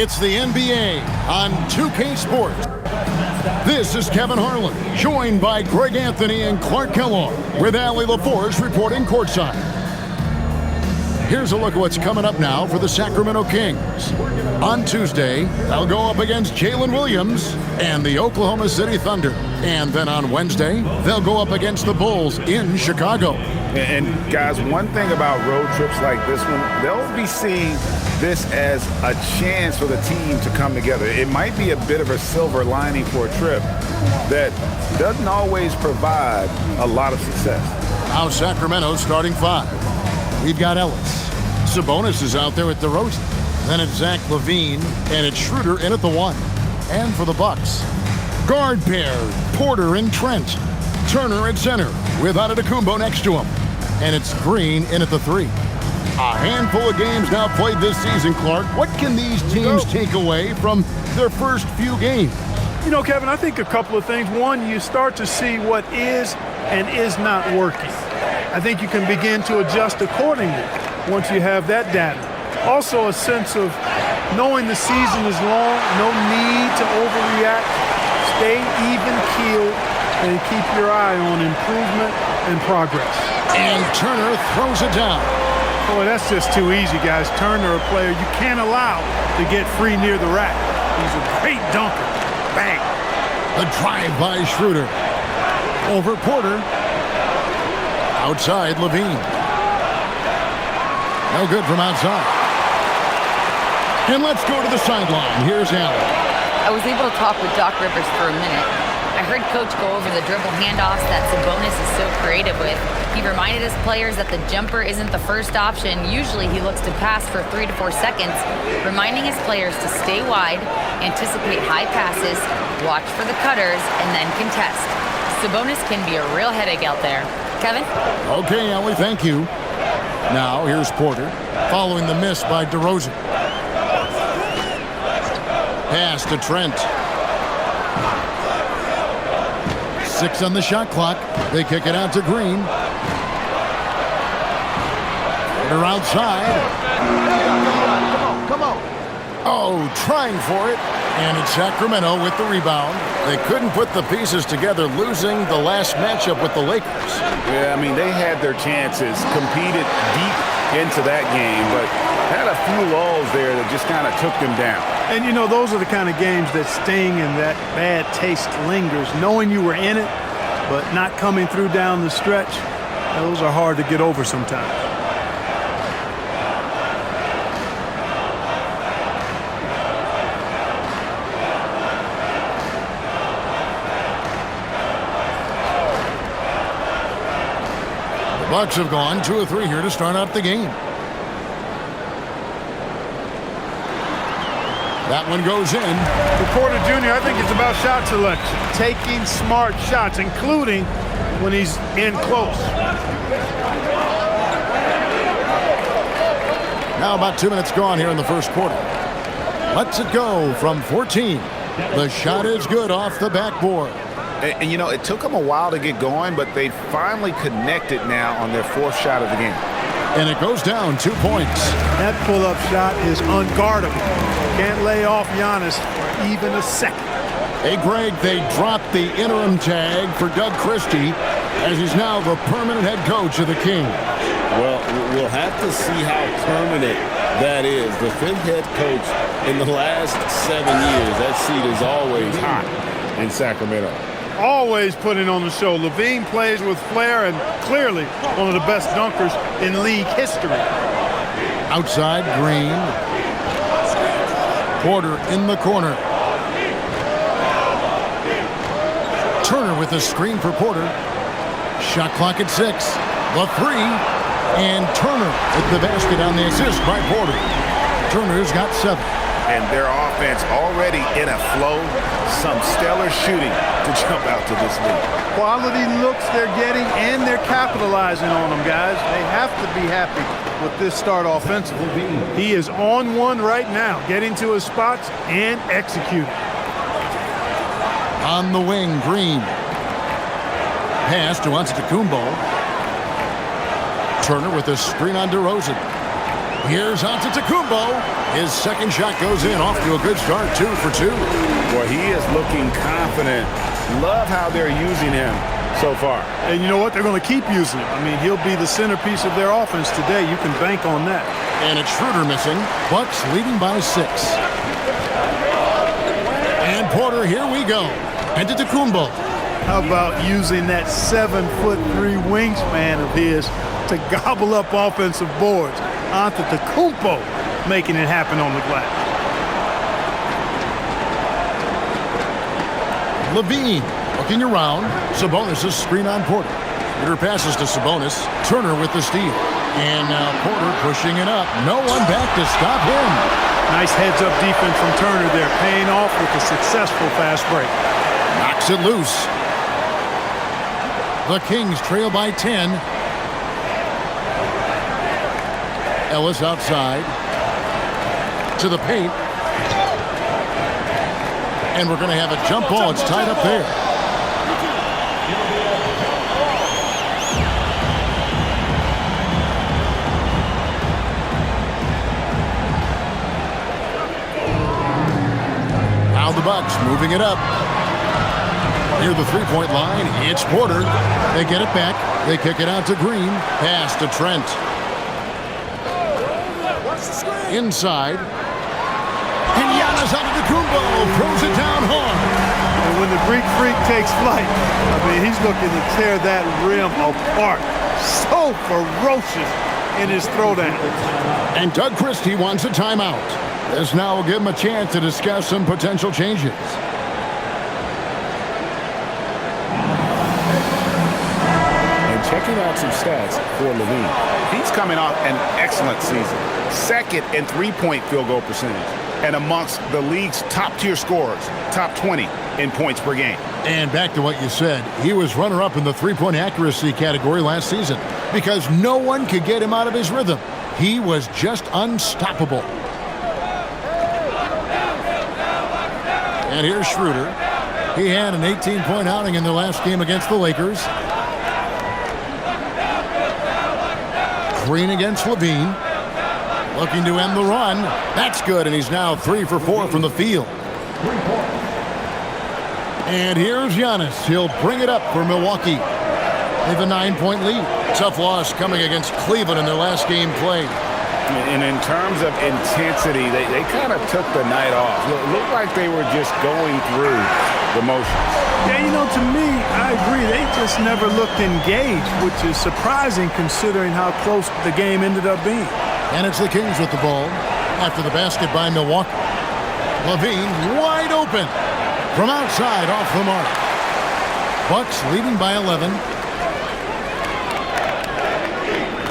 It's the NBA on 2K Sports. This is Kevin Harlan, joined by Greg Anthony and Clark Kellogg, with Allie LaForce reporting courtside. Here's a look at what's coming up now for the Sacramento Kings. On Tuesday, they'll go up against Jalen Williams and the Oklahoma City Thunder. And then on Wednesday, they'll go up against the Bulls in Chicago. And guys, one thing about road trips like this one, they'll be seeing this as a chance for the team to come together. It might be a bit of a silver lining for a trip that doesn't always provide a lot of success. Now Sacramento's starting five. We've got Ellis. Sabonis is out there at DeRozan. Then it's Zach LaVine, and it's Schroeder in at the one. And for the Bucks, guard pair, Porter and Trent. Turner at center with Antetokounmpo next to him. And it's Green in at the three. A handful of games now played this season, Clark. What can these teams take away from their first few games? You know, Kevin, I think a couple of things. One, you start to see what is and is not working. I think you can begin to adjust accordingly once you have that data. Also, a sense of knowing the season is long, no need to overreact. Stay even-keeled and keep your eye on improvement and progress. And Turner throws it down. Boy, that's just too easy, guys. Turner, a player you can't allow to get free near the rack. He's a great dunker. Bang. The drive by Schroeder. Over Porter. Outside LaVine. No good from outside. And let's go to the sideline. Here's Allen. I was able to talk with Doc Rivers for a minute. I heard Coach go over the dribble handoffs that Sabonis is so creative with. He reminded his players that the jumper isn't the first option. Usually he looks to pass for 3 to 4 seconds, reminding his players to stay wide, anticipate high passes, watch for the cutters, and then contest. Sabonis can be a real headache out there. Kevin? Okay, Ellie, thank you. Now, here's Porter, following the miss by DeRozan. Pass to Trent. 6 on the shot clock. They kick it out to Green. Porter outside. Come on. Oh, trying for it. And it's Sacramento with the rebound. They couldn't put the pieces together, losing the last matchup with the Lakers. Yeah, I mean, they had their chances, competed deep into that game, but had a few lulls there that just kind of took them down. And, you know, those are the kind of games that sting and that bad taste lingers. Knowing you were in it, but not coming through down the stretch, those are hard to get over sometimes. The Bucks have gone 2 of 3 here to start out the game. That one goes in. For Porter Jr., I think it's about shot selection. Taking smart shots, including when he's in close. Now about 2 minutes gone here in the first quarter. Lets it go from 14. The shot is good off the backboard. And, you know, it took them a while to get going, but they finally connected now on their 4th shot of the game. And it goes down 2 points. That pull-up shot is unguardable. Can't lay off Giannis for even a second. Hey, Greg, they dropped the interim tag for Doug Christie as he's now the permanent head coach of the Kings. Well, we'll have to see how permanent that is. The 5th head coach in the last 7 years. That seat is always hot in Sacramento. Always putting on the show. LaVine plays with flair and clearly one of the best dunkers in league history. Outside, Green. Porter in the corner. Turner with a screen for Porter. Shot clock at 6. The 3. And Turner with the basket on the assist by Porter. Turner's got 7. And their offense already in a flow. Some stellar shooting to jump out to this lead. Quality looks they're getting, and they're capitalizing on them, guys. They have to be happy with this start offensively. He is on one right now, getting to his spots and executing. On the wing, Green. Pass to Antetokounmpo. Turner with a screen on DeRozan. Here's Antetokounmpo. His second shot goes in, off to a good start, 2 for 2. Well, he is looking confident. Love how they're using him so far. And you know what? They're going to keep using him. I mean, he'll be the centerpiece of their offense today. You can bank on that. And it's Schroeder missing. Bucks leading by 6. And Porter, here we go. Antetokounmpo. How about using that 7'3" wingspan of his to gobble up offensive boards? Antetokounmpo making it happen on the glass. Levine looking around. Sabonis' screen on Porter. Porter passes to Sabonis. Turner with the steal. And now Porter pushing it up. No one back to stop him. Nice heads-up defense from Turner there, paying off with a successful fast break. Knocks it loose. The Kings trail by 10. Ellis outside. To the paint. And we're going to have a jump ball. It's tied up there. Now the Bucks moving it up. Near the three-point line, it's Porter. They get it back. They kick it out to Green. Pass to Trent. Inside. And Giannis Antetokounmpo throws it down hard. And when the Greek Freak takes flight, I mean, he's looking to tear that rim apart. So ferocious in his throwdown. And Doug Christie wants a timeout. This now will give him a chance to discuss some potential changes. Checking out some stats for Levine. He's coming off an excellent season. Second in three-point field goal percentage. And amongst the league's top-tier scorers. Top 20 in points per game. And back to what you said. He was runner-up in the three-point accuracy category last season because no one could get him out of his rhythm. He was just unstoppable. And here's Schroeder. He had an 18-point outing in their last game against the Lakers. Green against Levine. Looking to end the run. That's good, and he's now 3 for 4 from the field. And here's Giannis. He'll bring it up for Milwaukee. They have a 9-point lead. Tough loss coming against Cleveland in their last game played. And in terms of intensity, they kind of took the night off. It looked like they were just going through the motions. Yeah, you know, to me, I agree. They just never looked engaged, which is surprising considering how close the game ended up being. And it's the Kings with the ball after the basket by Milwaukee. Levine wide open from outside off the mark. Bucks leading by 11.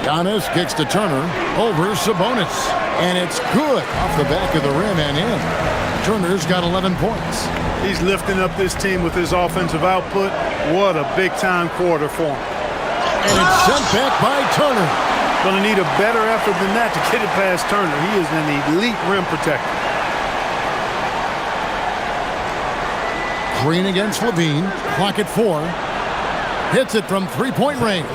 Giannis kicks to Turner over Sabonis. And it's good off the back of the rim and in. Turner's got 11 points. He's lifting up this team with his offensive output. What a big-time quarter for him. And it's sent back by Turner. Going to need a better effort than that to get it past Turner. He is an elite rim protector. Green against Levine. Clock at 4. Hits it from three-point range.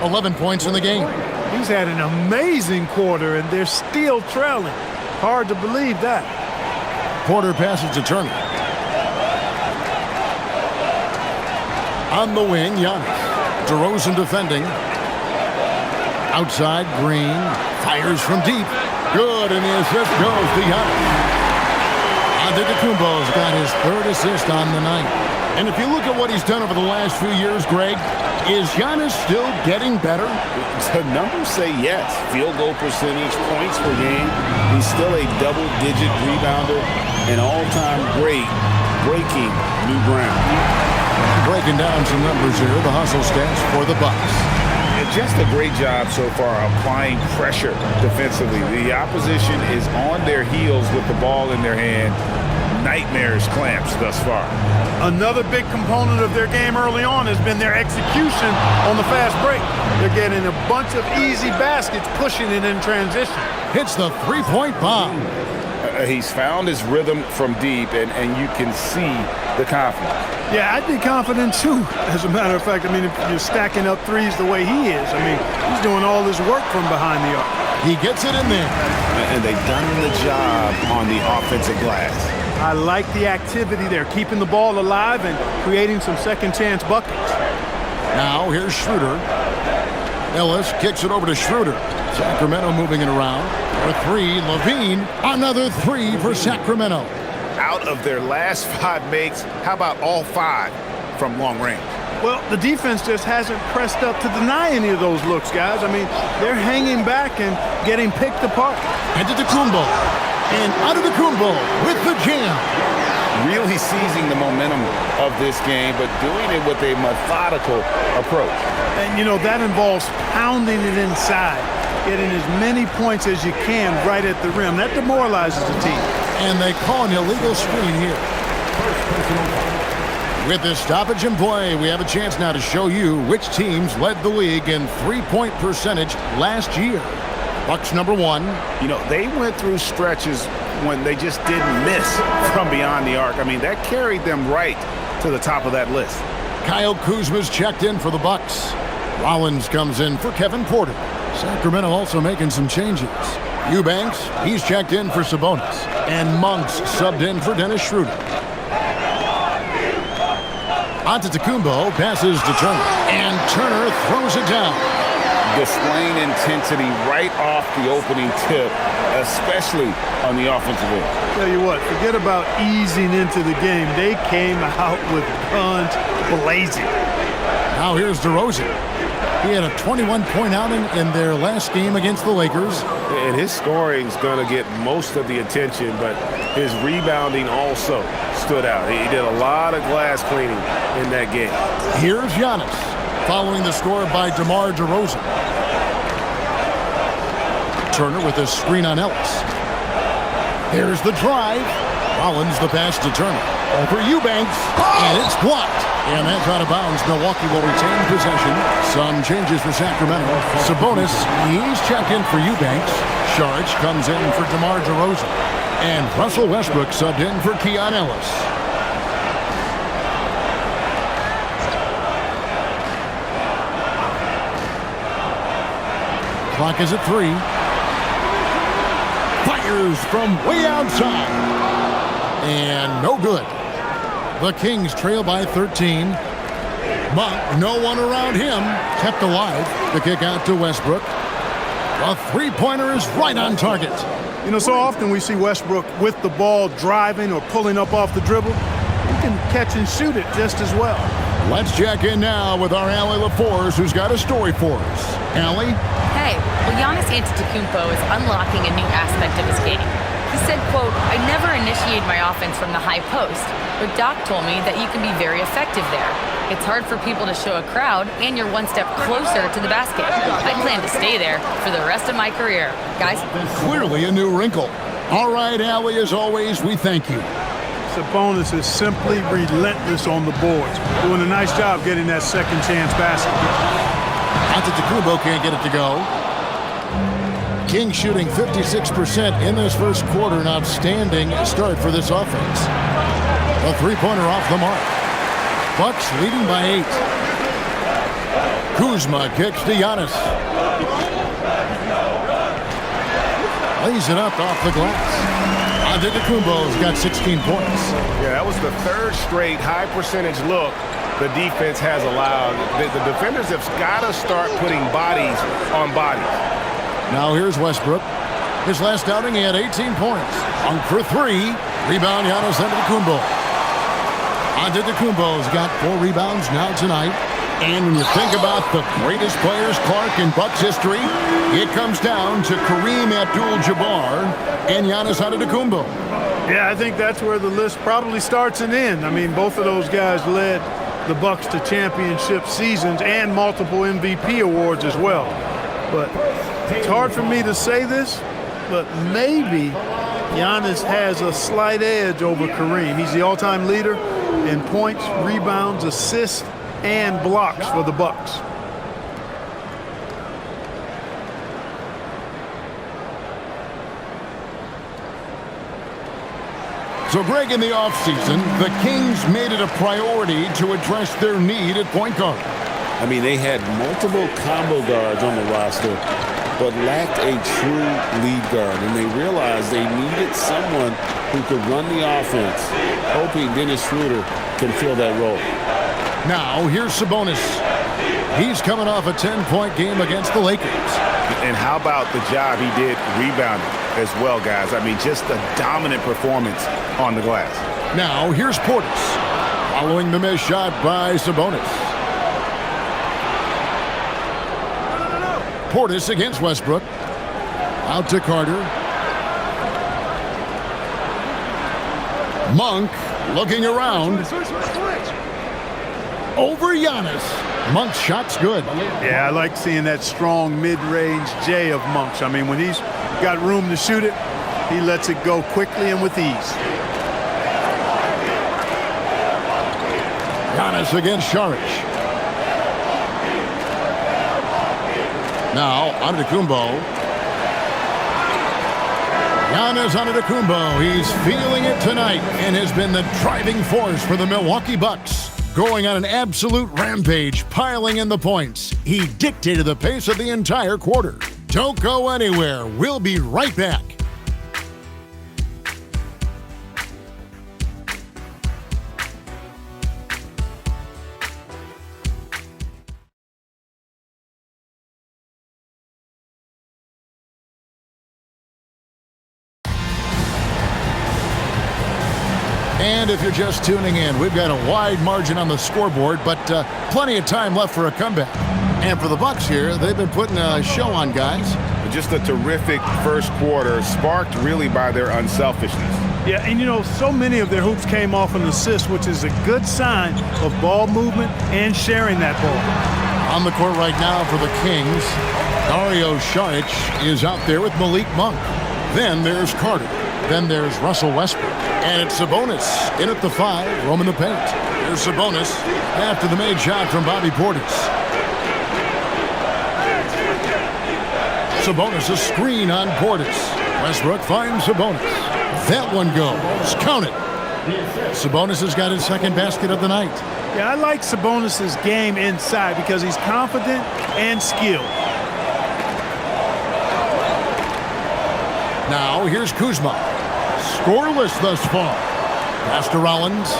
11 points in the game. He's had an amazing quarter, and they're still trailing. Hard to believe that. Porter passes to Turner. On the wing, Giannis. DeRozan defending. Outside, Green. Fires from deep. Good, and the assist goes to Giannis. Antetokounmpo's got his third assist on the night. And if you look at what he's done over the last few years, Greg, is Giannis still getting better? The numbers say yes. Field goal percentage, points per game. He's still a double-digit rebounder, an all-time great, breaking new ground. Breaking down some numbers here, the hustle stats for the Bucks. Just a great job so far applying pressure defensively. The opposition is on their heels with the ball in their hand. Nightmares clamps thus far. Another big component of their game early on has been their execution on the fast break. They're getting a bunch of easy baskets, pushing it in transition. Hits the three-point bomb. He's found his rhythm from deep, and you can see the confidence. Yeah, I'd be confident too, as a matter of fact. I mean, if you're stacking up threes the way he is, I mean, he's doing all this work from behind the arc. He gets it in there. And they've done the job on the offensive glass. I like the activity there, keeping the ball alive and creating some second-chance buckets. Now here's Schroeder. Ellis kicks it over to Schroeder. Sacramento moving it around. For three, Levine. Another three for Sacramento. Out of their last 5 makes, how about all 5 from long range? Well, the defense just hasn't pressed up to deny any of those looks, guys. I mean, they're hanging back and getting picked apart. Antetokounmpo. And Antetokounmpo with the jam. Really seizing the momentum of this game, but doing it with a methodical approach. And, you know, that involves pounding it inside, getting as many points as you can right at the rim. That demoralizes the team. And they call an illegal screen here. With this stoppage in play, we have a chance now to show you which teams led the league in three-point percentage last year. Bucks number 1. You know, they went through stretches when they just didn't miss from beyond the arc. I mean, that carried them right to the top of that list. Kyle Kuzma's checked in for the Bucks. Rollins comes in for Kevin Porter. Sacramento also making some changes. Eubanks, he's checked in for Sabonis. And Monks subbed in for Dennis Schroeder. Antetokounmpo passes to Turner. And Turner throws it down. Displaying intensity right off the opening tip, especially on the offensive end. Tell you what, forget about easing into the game. They came out with guns blazing. Now here's DeRozan. He had a 21-point outing in their last game against the Lakers. And his scoring's going to get most of the attention, but his rebounding also stood out. He did a lot of glass cleaning in that game. Here's Giannis, following the score by DeMar DeRozan. Turner with a screen on Ellis. There's the drive. Rollins the pass to Turner. Over Eubanks, and it's blocked. And that's out of bounds. Milwaukee will retain possession. Some changes for Sacramento. Sabonis, he's checked in for Eubanks. Sharge comes in for DeMar DeRozan. And Russell Westbrook subbed in for Keon Ellis. Clock is at 3. Fires from way outside. And no good. The Kings trail by 13. Monk, no one around him, kept alive. The kick out to Westbrook. A three-pointer is right on target. You know, so often we see Westbrook with the ball driving or pulling up off the dribble. He can catch and shoot it just as well. Let's check in now with our Allie LaForce, who's got a story for us. Allie? Hey, well, Giannis Antetokounmpo is unlocking a new aspect of his game. He said, quote, "I never initiate my offense from the high post, but Doc told me that you can be very effective there. It's hard for people to show a crowd, and you're one step closer to the basket. I plan to stay there for the rest of my career." Guys? Clearly a new wrinkle. All right, Allie, as always, we thank you. Sabonis is simply relentless on the boards, doing a nice job getting that second chance basket. Antetokounmpo can't get it to go. Kings shooting 56% in this first quarter. An outstanding start for this offense. A three-pointer off the mark. Bucks leading by 8. Kuzma kicks to Giannis. Lays it up off the glass. Antetokounmpo's got 16 points. Yeah, that was the third straight high-percentage look the defense has allowed. The defenders have got to start putting bodies on bodies. Now here's Westbrook. His last outing, he had 18 points. On for 3. Rebound, Giannis Antetokounmpo. Antetokounmpo's got 4 rebounds now tonight. And when you think about the greatest players, Clark, in Bucks history, it comes down to Kareem Abdul-Jabbar and Giannis Antetokounmpo. Yeah, I think that's where the list probably starts and ends. I mean, both of those guys led the Bucks to championship seasons and multiple MVP awards as well. But it's hard for me to say this, but maybe Giannis has a slight edge over Kareem. He's the all-time leader in points, rebounds, assists, and blocks for the Bucks. So, Greg, in the offseason, the Kings made it a priority to address their need at point guard. I mean, they had multiple combo guards on the roster, but lacked a true lead guard, and they realized they needed someone who could run the offense, hoping Dennis Schroeder can fill that role. Now, here's Sabonis. He's coming off a 10-point game against the Lakers. And how about the job he did rebounding as well, guys? I mean, just a dominant performance on the glass. Now, here's Portis, following the missed shot by Sabonis. Portis against Westbrook. Out to Carter. Monk looking around. Over Giannis. Monk's shot's good. Yeah, I like seeing that strong mid-range J of Monk's. I mean, when he's got room to shoot it, he lets it go quickly and with ease. Giannis against Saric. Now, Antetokounmpo. Giannis Antetokounmpo. He's feeling it tonight and has been the driving force for the Milwaukee Bucks. Going on an absolute rampage, piling in the points. He dictated the pace of the entire quarter. Don't go anywhere. We'll be right back. And if you're just tuning in, we've got a wide margin on the scoreboard, but plenty of time left for a comeback. And for the Bucks here, they've been putting a show on, guys. Just a terrific first quarter, sparked really by their unselfishness. Yeah, and you know, so many of their hoops came off an assist, which is a good sign of ball movement and sharing that ball. On the court right now for the Kings, Dario Saric is out there with Malik Monk. Then there's Carter. Then there's Russell Westbrook. And it's Sabonis in at the 5, roaming the paint. Here's Sabonis after the made shot from Bobby Portis. Sabonis a screen on Portis. Westbrook finds Sabonis. That one goes. Count it. Sabonis has got his second basket of the night. Yeah, I like Sabonis' game inside because he's confident and skilled. Now here's Kuzma. Scoreless thus far. Pass to Rollins.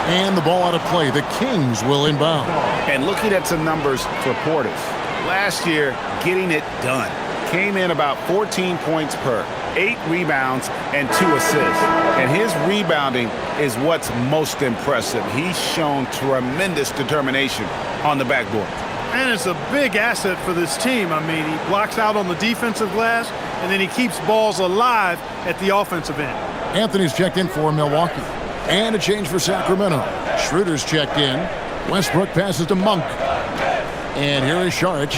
And the ball out of play. The Kings will inbound. And looking at some numbers for Portis. Last year, getting it done. Came in about 14 points per, 8 rebounds, and 2 assists. And his rebounding is what's most impressive. He's shown tremendous determination on the backboard. And it's a big asset for this team. I mean, he blocks out on the defensive glass, and then he keeps balls alive at the offensive end. Anthony's checked in for Milwaukee. And a change for Sacramento. Schroeder's checked in. Westbrook passes to Monk. And here is Saric.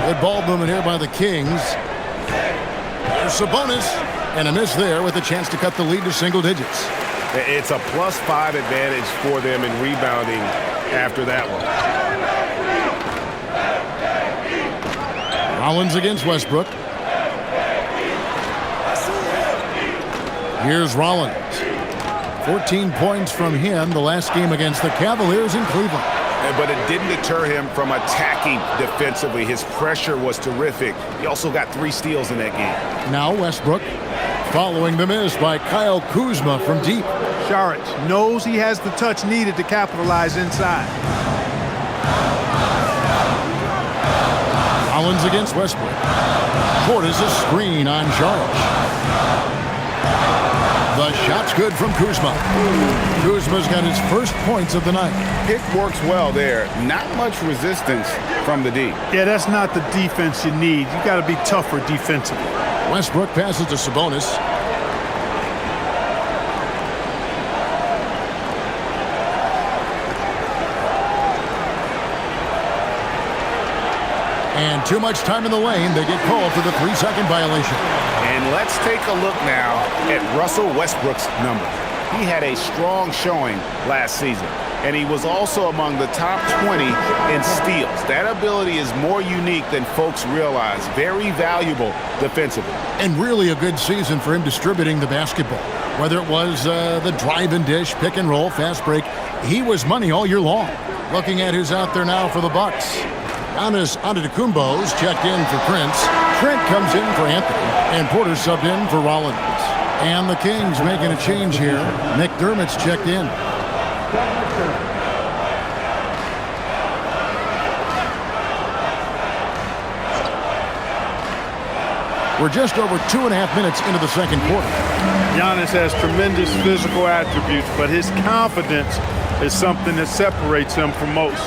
Good ball movement here by the Kings. There's Sabonis. And a miss there with a chance to cut the lead to single digits. It's a +5 advantage for them in rebounding after that one. Rollins against Westbrook. Here's Rollins. 14 points from him the last game against the Cavaliers in Cleveland. But it didn't deter him from attacking defensively. His pressure was terrific. He also got 3 steals in that game. Now Westbrook following the miss by Kyle Kuzma from deep. Saric knows he has the touch needed to capitalize inside. Rollins against Westbrook. Portis a screen on Saric. The shot's good from Kuzma. Kuzma's got his first points of the night. Pick works well there. Not much resistance from the D. Yeah, that's not the defense you need. You got to be tougher defensively. Westbrook passes to Sabonis. And too much time in the lane. They get called for the 3-second violation. And let's take a look now at Russell Westbrook's numbers. He had a strong showing last season, and he was also among the top 20 in steals. That ability is more unique than folks realize. Very valuable defensively. And really a good season for him distributing the basketball. Whether it was the drive and dish, pick and roll, fast break, he was money all year long. Looking at who's out there now for the Bucks. Giannis Antetokounmpo's checked in for Prince. Trent comes in for Anthony. And Porter subbed in for Rollins. And the Kings making a change here. McDermott's checked in. We're just over 2.5 minutes into the second quarter. Giannis has tremendous physical attributes, but his confidence is something that separates him from most.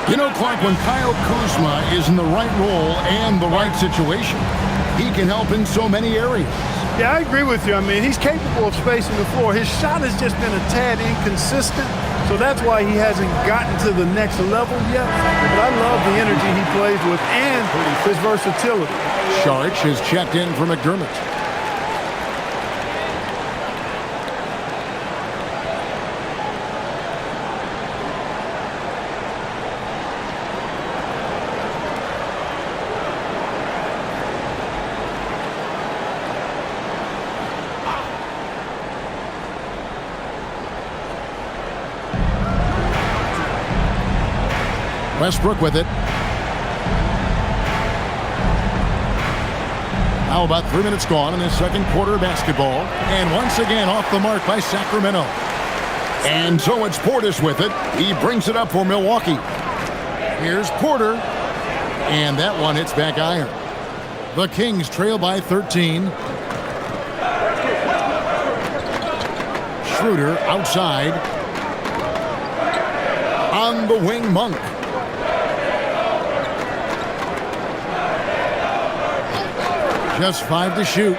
You know, Clark, when Kyle Kuzma is in the right role and the right situation, he can help in so many areas. Yeah, I agree with you. I mean, he's capable of spacing the floor. His shot has just been a tad inconsistent, so that's why he hasn't gotten to the next level yet. But I love the energy he plays with and his versatility. Saric has checked in for McDermott. Westbrook with it. Now about 3 minutes gone in the second quarter of basketball. And once again off the mark by Sacramento. And so it's Portis with it. He brings it up for Milwaukee. Here's Porter. And that one hits back iron. The Kings trail by 13. Schroeder outside. On the wing, Monk. Just 5 to shoot.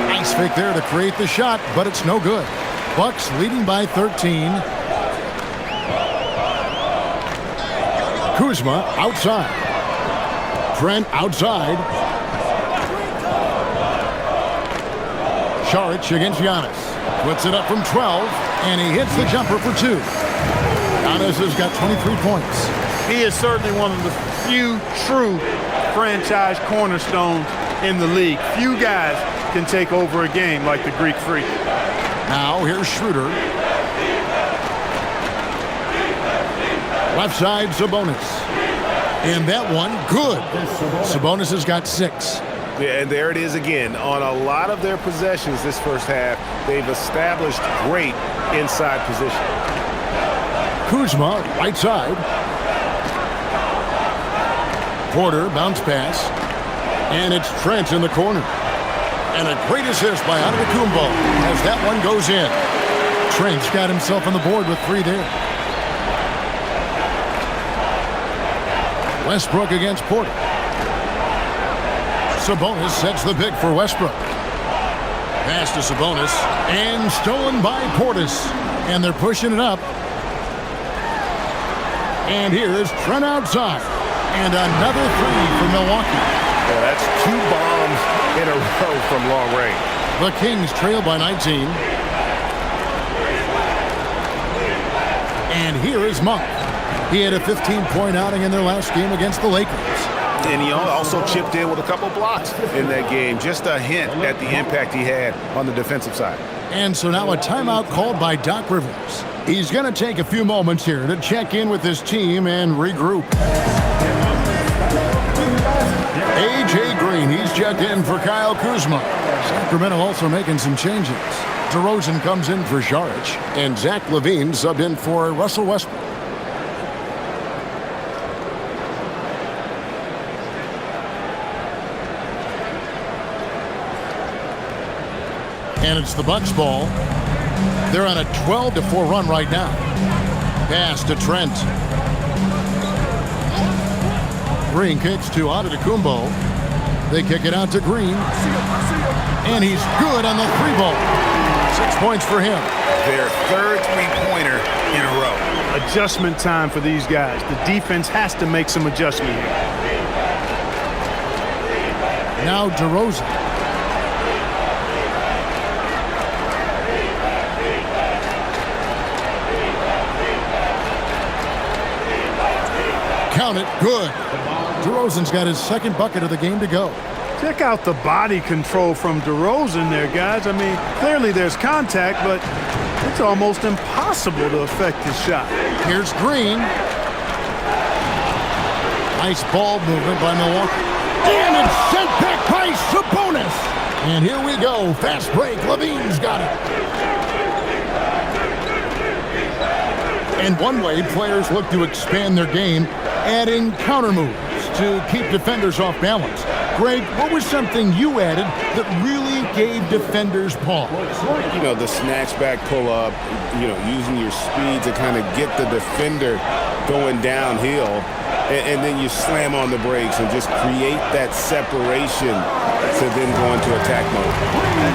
Nice fake there to create the shot, but it's no good. Bucks leading by 13. Kuzma outside. Trent outside. Saric against Giannis. Puts it up from 12, and he hits the jumper for 2. Giannis has got 23 points. He is certainly one of the few true franchise cornerstones in the league. Few guys can take over a game like the Greek Freak. Now here's Schroeder. Left side, Sabonis. And that one, good. Sabonis has got 6. Yeah, and there it is again. On a lot of their possessions this first half, they've established great inside position. Kuzma, right side. Porter, bounce pass. And it's Trent in the corner. And a great assist by Antetokounmpo as that one goes in. Trent's got himself on the board with 3 there. Westbrook against Porter. Sabonis sets the pick for Westbrook. Pass to Sabonis. And stolen by Portis. And they're pushing it up. And here's Trent outside. And another 3 for Milwaukee. Yeah, that's 2 bombs in a row from long range. The Kings trail by 19. And here is Monk. He had a 15-point outing in their last game against the Lakers. And he also chipped in with a couple blocks in that game. Just a hint at the impact he had on the defensive side. And so now a timeout called by Doc Rivers. He's going to take a few moments here to check in with his team and regroup. A.J. Green, he's checked in for Kyle Kuzma. Sacramento also making some changes. DeRozan comes in for Saric, and Zach LaVine subbed in for Russell Westbrook. And it's the Bucks ball. They're on a 12-4 run right now. Pass to Trent. Green kicks to Antetokounmpo. They kick it out to Green. And he's good on the 3-ball. 6 points for him. Their third three-pointer in a row. Adjustment time for these guys. The defense has to make some adjustment here. Now DeRozan. Count it, good. DeRozan's got his second bucket of the game to go. Check out the body control from DeRozan there, guys. I mean, clearly there's contact, but it's almost impossible to affect his shot. Here's Green. Nice ball movement by Milwaukee. And it's sent back by Sabonis. And here we go. Fast break. Levine's got it. And one way players look to expand their game, adding counter moves to keep defenders off balance. Greg, what was something you added that really gave defenders pause? You know, the snatchback pull-up, you know, using your speed to kind of get the defender going downhill, and then you slam on the brakes and just create that separation to then go into attack mode.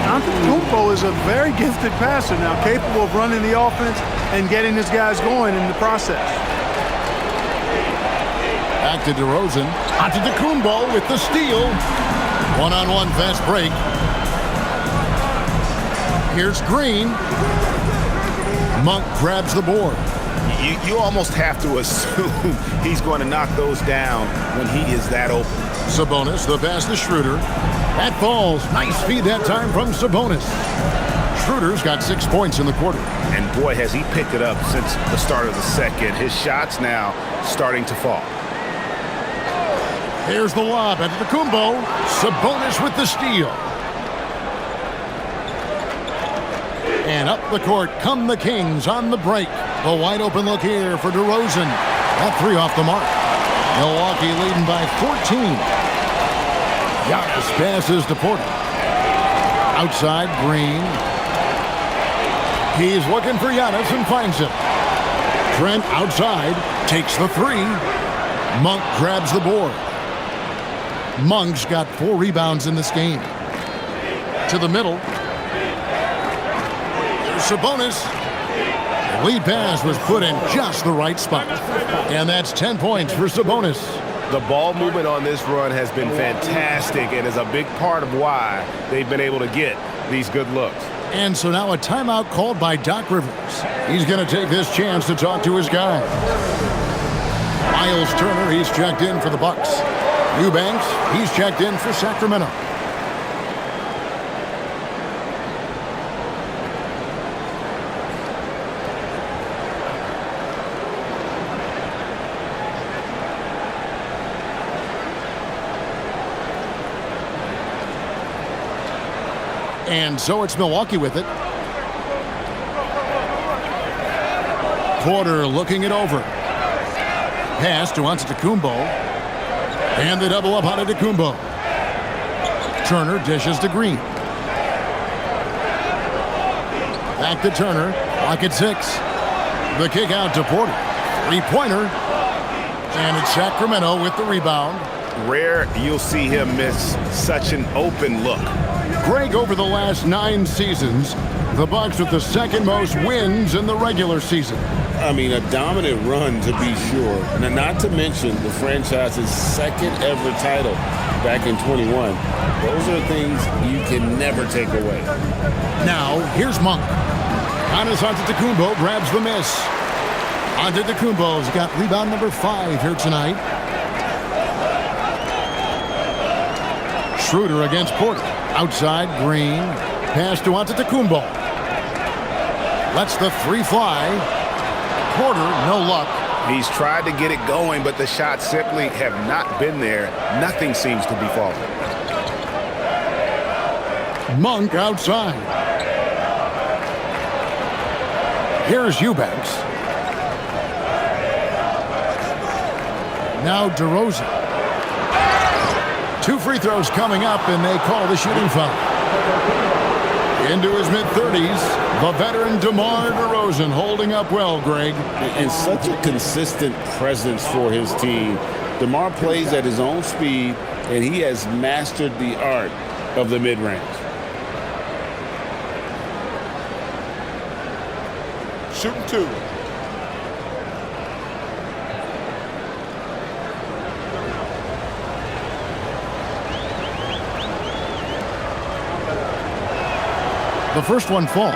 Antetokounmpo is a very gifted passer now, capable of running the offense and getting his guys going in the process. Back to DeRozan. Antetokounmpo with the steal. One-on-one fast break. Here's Green. Monk grabs the board. You almost have to assume he's going to knock those down when he is that open. Sabonis, the pass to Schroeder. That falls. Nice feed that time from Sabonis. Schroeder's got 6 points in the quarter. And boy, has he picked it up since the start of the second. His shots now starting to fall. Here's the lob at Antetokounmpo. Sabonis with the steal. And up the court come the Kings on the break. The wide open look here for DeRozan. That three off the mark. Milwaukee leading by 14. Giannis passes to Porter. Outside, Green. He's looking for Giannis and finds him. Trent outside, takes the three. Monk grabs the board. Monk's got 4 rebounds in this game. To the middle. There's Sabonis. The lead pass was put in just the right spot. And that's 10 points for Sabonis. The ball movement on this run has been fantastic and is a big part of why they've been able to get these good looks. And so now a timeout called by Doc Rivers. He's going to take this chance to talk to his guys. Miles Turner, he's checked in for the Bucks. Eubanks, he's checked in for Sacramento. And so it's Milwaukee with it. Porter looking it over. Pass to Antetokounmpo. And the double up on Antetokounmpo. Turner dishes to Green. Back to Turner. Clock at 6. The kick out to Porter. Three-pointer. And it's Sacramento with the rebound. Rare you'll see him miss such an open look. Greg, over the last 9 seasons, the Bucks with the second most wins in the regular season. I mean, a dominant run to be sure. Now, not to mention the franchise's second ever title back in 21. Those are things you can never take away. Now, here's Monk. Giannis Antetokounmpo grabs the miss. Antetokounmpo's got rebound number 5 here tonight. Schroeder against Porter. Outside, Green. Pass to Antetokounmpo. Lets the three fly. Porter, no luck. He's tried to get it going, but the shots simply have not been there. Nothing seems to be falling. Monk outside. Here's Eubanks. Now DeRozan. 2 free throws coming up, and they call the shooting foul. Into his mid-30s, the veteran DeMar DeRozan holding up well, Greg. And such a consistent presence for his team. DeMar plays at his own speed, and he has mastered the art of the mid-range. Shooting 2. The first one falls.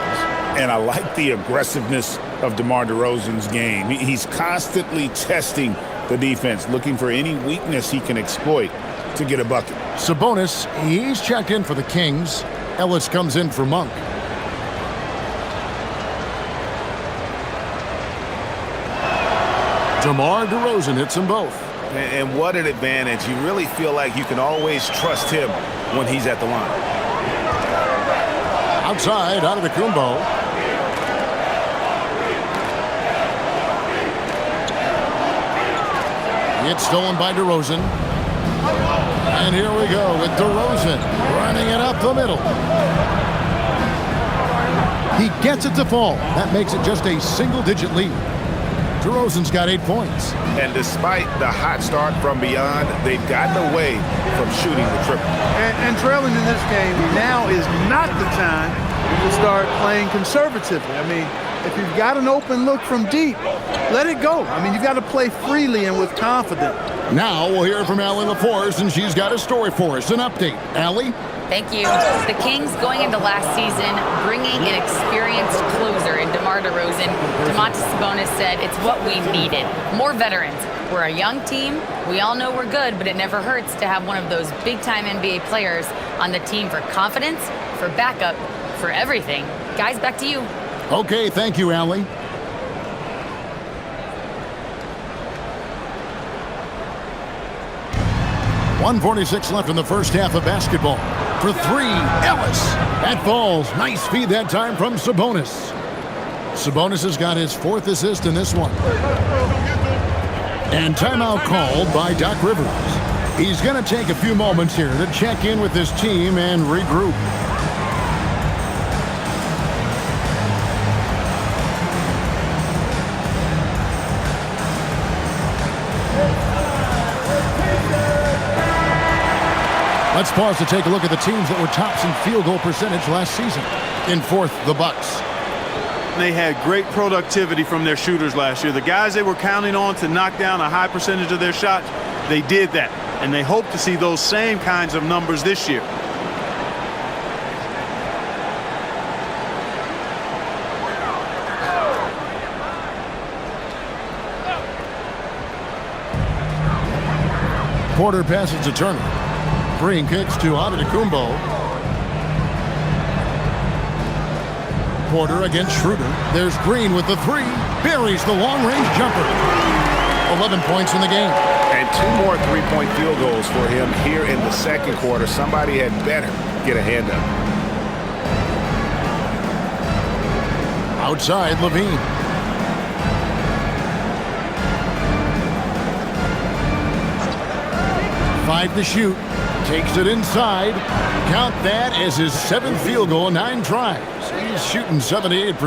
And I like the aggressiveness of DeMar DeRozan's game. He's constantly testing the defense, looking for any weakness he can exploit. to get a bucket. Sabonis, he's checked in for the Kings. Ellis comes in for Monk. DeMar DeRozan hits them both. And what an advantage. You really feel like you can always trust him when he's at the line. Outside, out of the Kumbo. It's stolen by DeRozan. And here we go with DeRozan running it up the middle. He gets it to fall. That makes it just a single-digit lead. DeRozan's got 8 points. And despite the hot start from beyond, they've gotten away from shooting the triple. And trailing in this game now is not the time to start playing conservatively. I mean, if you've got an open look from deep, let it go. I mean, you've got to play freely and with confidence. Now we'll hear from Allie LaForce, and she's got a story for us. An update. Allie? Thank you. The Kings going into last season, bringing an experienced closer in DeMar DeRozan. Domantas Sabonis said it's what we needed. More veterans. We're a young team. We all know we're good, but it never hurts to have one of those big-time NBA players on the team for confidence, for backup, for everything. Guys, back to you. Okay, thank you, Allie. .146 left in the first half of basketball. For three, Ellis. That falls. Nice feed that time from Sabonis. Sabonis has got his 4th assist in this one. And timeout called by Doc Rivers. He's going to take a few moments here to check in with his team and regroup. Let's pause to take a look at the teams that were tops in field goal percentage last season. In 4th, the Bucks. They had great productivity from their shooters last year. The guys they were counting on to knock down a high percentage of their shots, they did that. And they hope to see those same kinds of numbers this year. Porter passes to Turner. Green kicks to Antetokounmpo. Porter against Schroeder. There's Green with the 3. Buries the long-range jumper. 11 points in the game. And 2 more three-point field goals for him here in the second quarter. Somebody had better get a hand up. Outside, Levine. Five to shoot. Takes it inside. Count that as his 7th field goal, 9 tries. He's shooting 78%.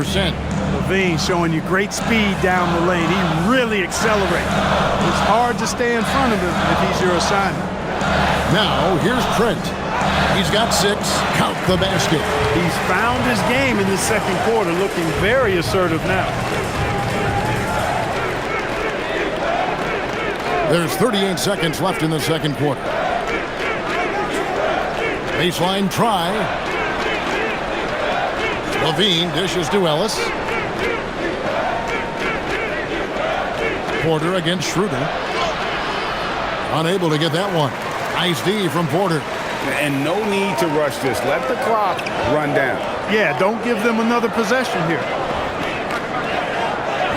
Levine showing you great speed down the lane. He really accelerates. It's hard to stay in front of him if he's your assignment. Now, here's Trent. He's got 6. Count the basket. He's found his game in the second quarter, looking very assertive now. There's 38 seconds left in the second quarter. Baseline try. Levine dishes to Ellis. Porter against Schroeder. Unable to get that one. Nice D from Porter. And no need to rush this. Let the clock run down. Yeah, don't give them another possession here.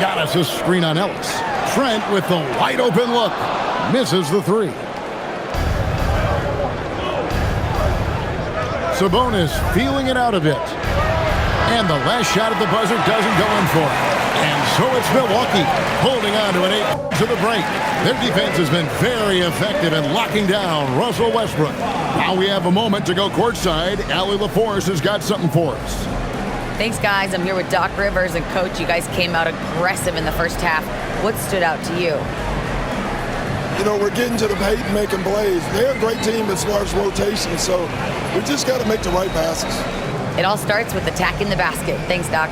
Giannis a screen on Ellis. Trent with the wide open look. Misses the 3. Sabonis feeling it out a bit. And the last shot at the buzzer doesn't go in for it. And so it's Milwaukee holding on to an 8 to the break. Their defense has been very effective in locking down Russell Westbrook. Now we have a moment to go courtside. Allie LaForce has got something for us. Thanks, guys. I'm here with Doc Rivers. And, Coach, you guys came out aggressive in the first half. What stood out to you? You know, we're getting to the paint and making plays. They're a great team as far as rotation, so we just got to make the right passes. It all starts with attacking the basket. Thanks, Doc.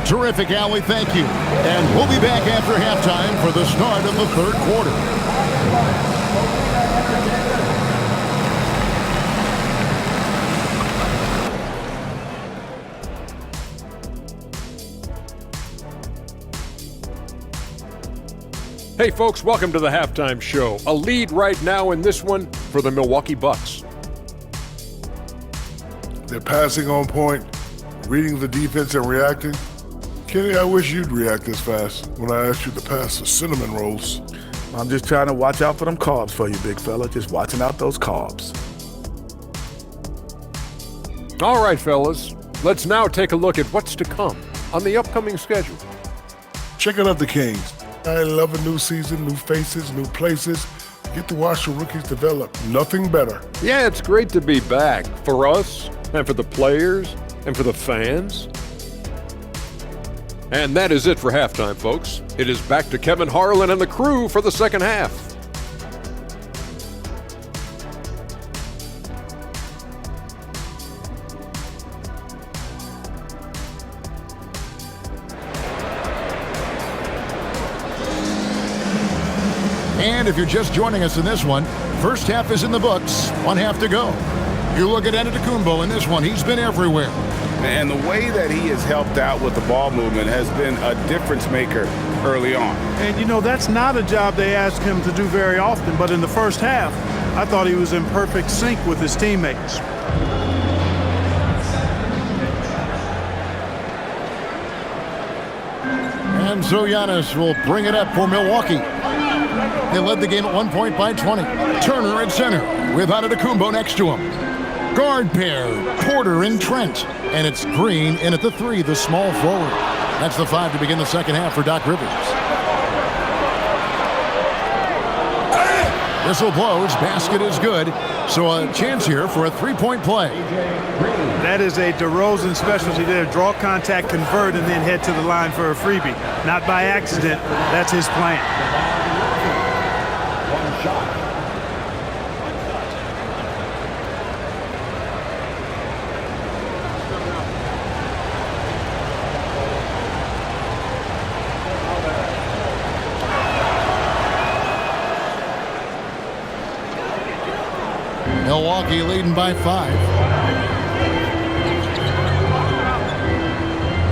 Terrific, Allie. Thank you. And we'll be back after halftime for the start of the third quarter. Hey Hey folks, welcome to the halftime show. A lead right now in this one for the Milwaukee Bucks. They're passing on point, reading the defense and reacting. Kenny, I wish you'd react this fast when I asked you to pass the cinnamon rolls. I'm just trying to watch out for them carbs for you, big fella. Just watching out those carbs. All right, fellas, let's now take a look at what's to come on the upcoming schedule. Checking out the Kings. I love a new season, new faces, new places. Get to watch the rookies develop. Nothing better. Yeah, it's great to be back for us and for the players and for the fans. And that is it for halftime, folks. It is back to Kevin Harlan and the crew for the second half. And if you're just joining us in this one, first half is in the books, one half to go. You look at Antetokounmpo in this one, he's been everywhere. And the way that he has helped out with the ball movement has been a difference maker early on. And, you know, that's not a job they ask him to do very often, but in the first half, I thought he was in perfect sync with his teammates. And so Giannis will bring it up for Milwaukee. They led the game at 1 point by 20. Turner at center with Antetokounmpo next to him. Guard pair, Porter and Trent. And it's Green in at the 3, the small forward. That's the 5 to begin the second half for Doc Rivers. Whistle blows, basket is good. So a chance here for a three-point play. That is a DeRozan specialty there. Draw contact, convert, and then head to the line for a freebie. Not by accident. That's his plan. Milwaukee leading by 5.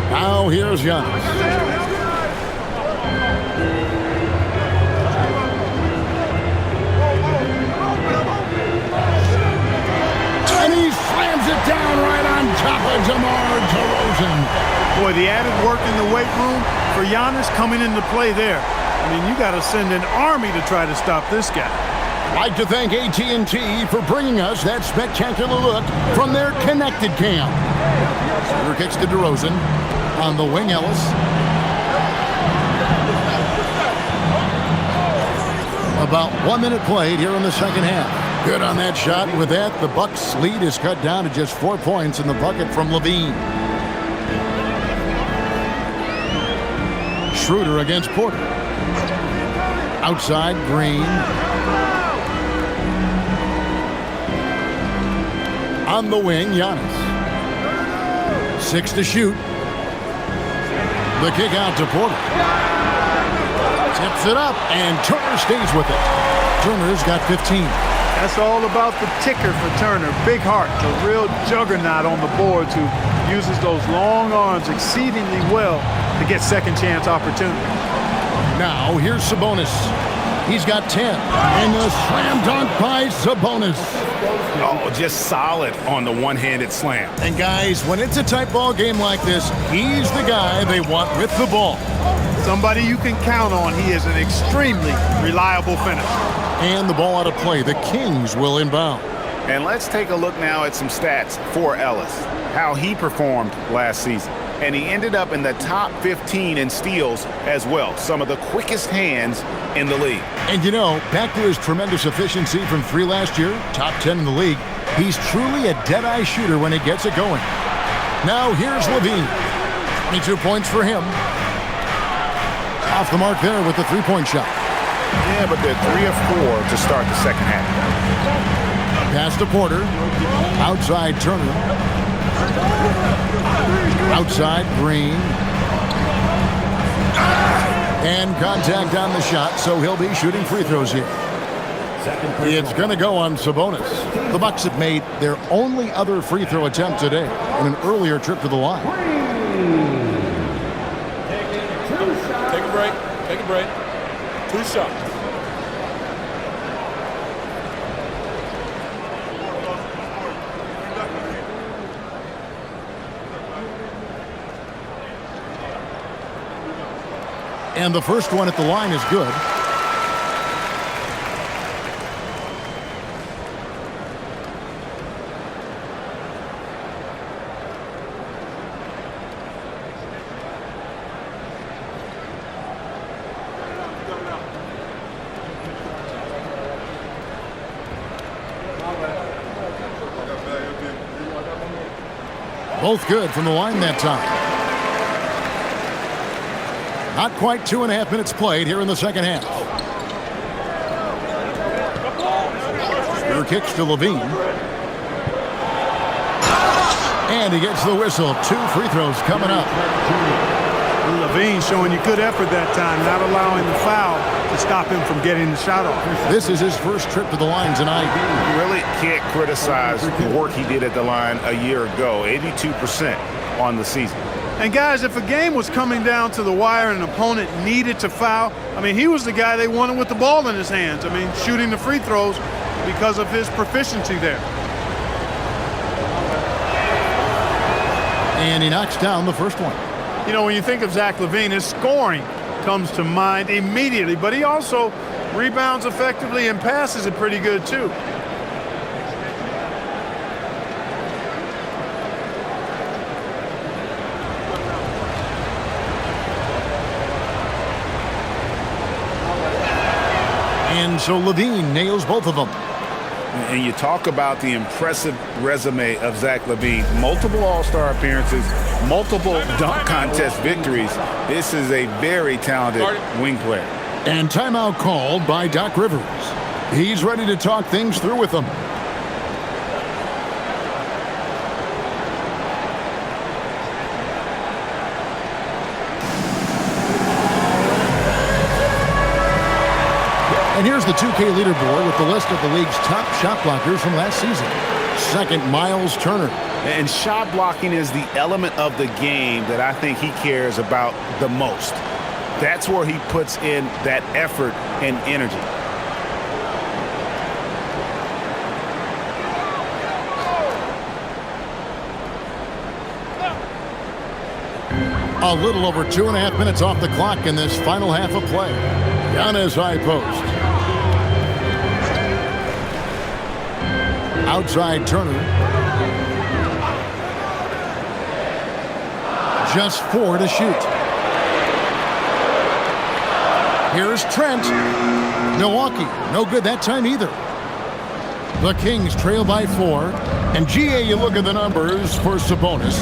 Now here's Giannis. And he slams it down right on top of DeMar DeRozan. Boy, the added work in the weight room for Giannis coming into play there. I mean, you got to send an army to try to stop this guy. I'd like to thank AT&T for bringing us that spectacular look from their connected cam. Shooter kicks to DeRozan. On the wing, Ellis. About 1 minute played here in the second half. Good on that shot. With that, the Bucks' lead is cut down to just 4 points in the bucket from Levine. Schroeder against Porter. Outside, Green. On the wing, Giannis. 6 to shoot. The kick out to Porter. Tips it up, and Turner stays with it. Turner's got 15. That's all about the ticker for Turner. Big heart, a real juggernaut on the boards who uses those long arms exceedingly well to get second chance opportunity. Now, here's Sabonis. He's got 10. And the slam dunk by Sabonis. Oh, just solid on the one-handed slam. And guys, when it's a tight ball game like this, he's the guy they want with the ball. Somebody you can count on. He is an extremely reliable finisher. And the ball out of play. The Kings will inbound. And let's take a look now at some stats for Ellis, how he performed last season. And he ended up in the top 15 in steals as well. Some of the quickest hands in the league. And you know, back to his tremendous efficiency from 3 last year, top 10 in the league, he's truly a dead-eye shooter when he gets it going. Now here's Levine. 22 points for him. Off the mark there with the three-point shot. Yeah, but they're 3 of 4 to start the second half. Pass to Porter. Outside Turner. Outside Green. And contact on the shot, so he'll be shooting free throws here. It's going to go on Sabonis. The Bucks have made their only other free throw attempt today in an earlier trip to the line. Take a break. Take a break. 2 shots. And the first one at the line is good. Both good from the line that time. Not quite 2.5 minutes played here in the second half. Shooter kicks to Levine. And he gets the whistle. 2 free throws coming up. Levine showing you good effort that time, not allowing the foul to stop him from getting the shot off. This is his first trip to the line tonight. You really can't criticize the work he did at the line a year ago. 82% on the season. And guys, if a game was coming down to the wire and an opponent needed to foul, I mean, he was the guy they wanted with the ball in his hands. I mean, shooting the free throws because of his proficiency there. And he knocks down the first one. You know, when you think of Zach LaVine, his scoring comes to mind immediately, but he also rebounds effectively and passes it pretty good too. And so Levine nails both of them. And you talk about the impressive resume of Zach LaVine. Multiple All-Star appearances, multiple dunk contest victories. This is a very talented wing player. And timeout called by Doc Rivers. He's ready to talk things through with them. And here's the 2K leaderboard with the list of the league's top shot blockers from last season. Second, Miles Turner. And shot blocking is the element of the game that I think he cares about the most. That's where he puts in that effort and energy. A little over 2.5 minutes off the clock in this final half of play. Giannis high post. Outside Turner. Just 4 to shoot. Here's Trent. Milwaukee, no good that time either. The Kings trail by 4. And GA, you look at the numbers for Sabonis.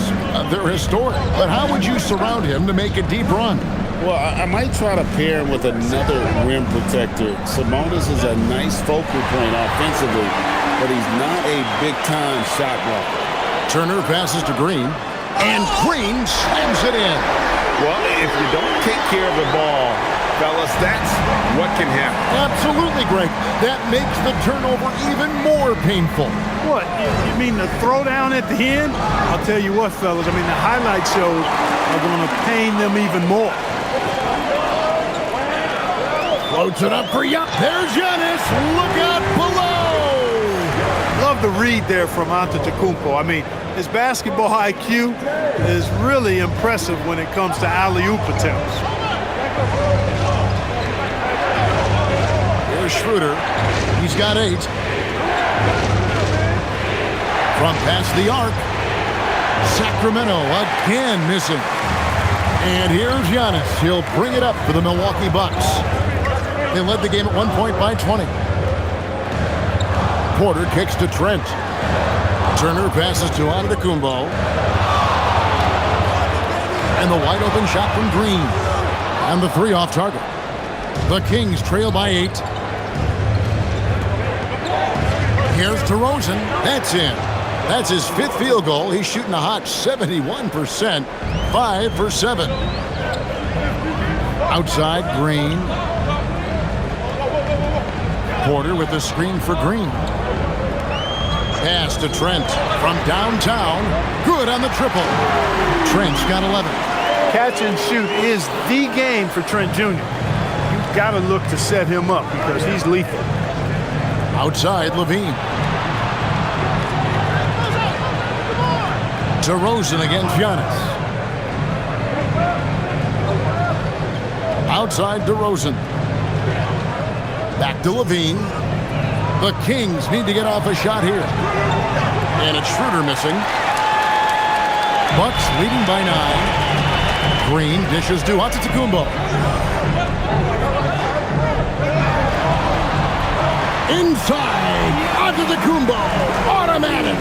They're historic. But how would you surround him to make a deep run? Well, I might try to pair him with another rim protector. Sabonis is a nice focal point offensively, but he's not a big-time shot blocker. Turner passes to Green, and Green slams it in. Well, if you don't take care of the ball, fellas, that's what can happen. Absolutely, Greg. That makes the turnover even more painful. What, you mean the throwdown at the end? I'll tell you what, fellas, I mean, the highlight shows are going to pain them even more. Floats it up for Giannis. There's Giannis. Look out below. Love the read there from Antetokounmpo. I mean, his basketball IQ is really impressive when it comes to alley-oop attempts. Here's Schroeder. He's got 8. From past the arc. Sacramento again missing. And here's Giannis. He'll bring it up for the Milwaukee Bucks. They led the game at 1 point by 20. Porter kicks to Trent. Turner passes to Antetokounmpo. And the wide open shot from Green. And the 3 off target. The Kings trail by 8. Here's DeRozan. That's in. That's his 5th field goal. He's shooting a hot 71%. 5 for 7. Outside Green. Porter with the screen for Green. Pass to Trent from downtown. Good on the triple. Trent's got 11. Catch and shoot is the game for Trent Jr. You got to look to set him up because he's lethal. Outside, Levine. DeRozan against Giannis. Outside, DeRozan. Back to Levine. The Kings need to get off a shot here. And it's Schroeder missing. Bucks leading by 9. Green dishes to Antetokounmpo. Inside, Antetokounmpo. Automatic.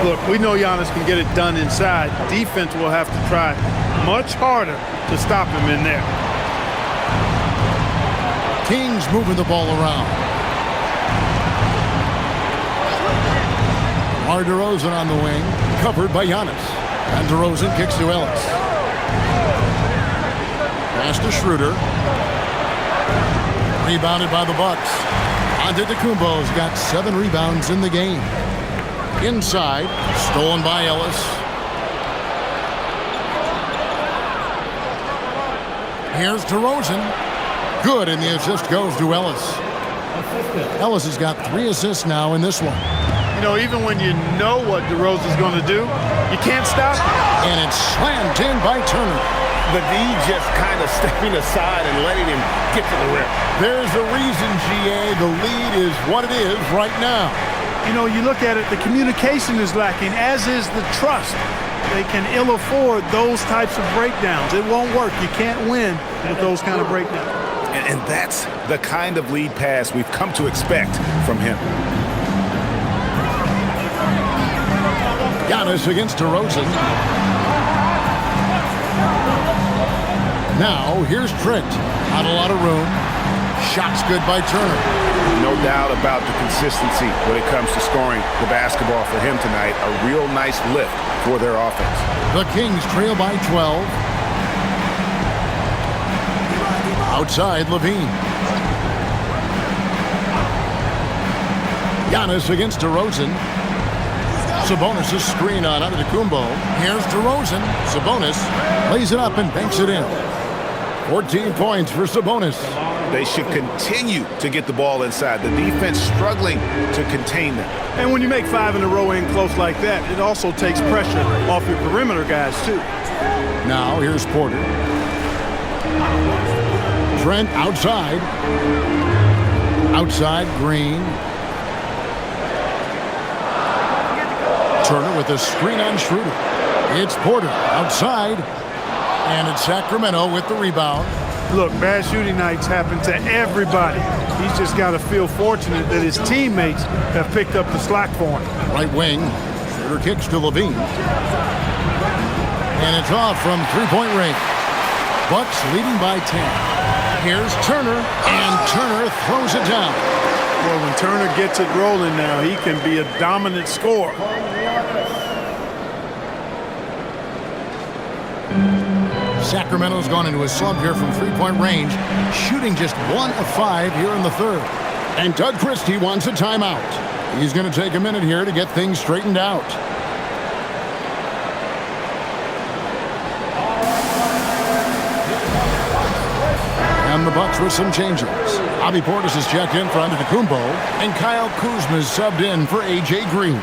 Look, we know Giannis can get it done inside. Defense will have to try much harder to stop him in there. Kings moving the ball around. DeRozan on the wing, covered by Giannis. And DeRozan kicks to Ellis. Pass to Schroeder. Rebounded by the Bucks. Antetokounmpo's got 7 rebounds in the game. Inside, stolen by Ellis. Here's DeRozan. Good, and the assist goes to Ellis. Ellis has got 3 assists now in this one. You know, even when you know what DeRozan's going to do, you can't stop. And it's slammed in by Turner. The D just kind of stepping aside and letting him get to the rim. There's a reason, GA, the lead is what it is right now. You know, you look at it, the communication is lacking, as is the trust. They can ill afford those types of breakdowns. It won't work. You can't win with those kind of breakdowns. And that's the kind of lead pass we've come to expect from him. Giannis against DeRozan. Now, here's Trent. Not a lot of room. Shots good by Turner. No doubt about the consistency when it comes to scoring the basketball for him tonight. A real nice lift for their offense. The Kings trail by 12. Outside, Levine. Giannis against DeRozan. Sabonis' screen on Antetokounmpo. Here's DeRozan. Sabonis lays it up and banks it in. 14 points for Sabonis. They should continue to get the ball inside. The defense struggling to contain them. And when you make 5 in a row in close like that, it also takes pressure off your perimeter guys, too. Now, here's Porter. Trent outside. Outside, Green. Turner with a screen on Schroeder. It's Porter outside. And it's Sacramento with the rebound. Look, bad shooting nights happen to everybody. He's just got to feel fortunate that his teammates have picked up the slack for him. Right wing. Schroeder kicks to Levine. And it's off from three-point range. Bucks leading by 10. Here's Turner, and Turner throws it down. Well, when Turner gets it rolling now, he can be a dominant scorer. Sacramento's gone into a slump here from three-point range, shooting just 1 of 5 here in the third. And Doug Christie wants a timeout. He's going to take a minute here to get things straightened out. And the Bucks with some changes. Bobby Portis is checked in for Antetokounmpo, and Kyle Kuzma is subbed in for A.J. Green.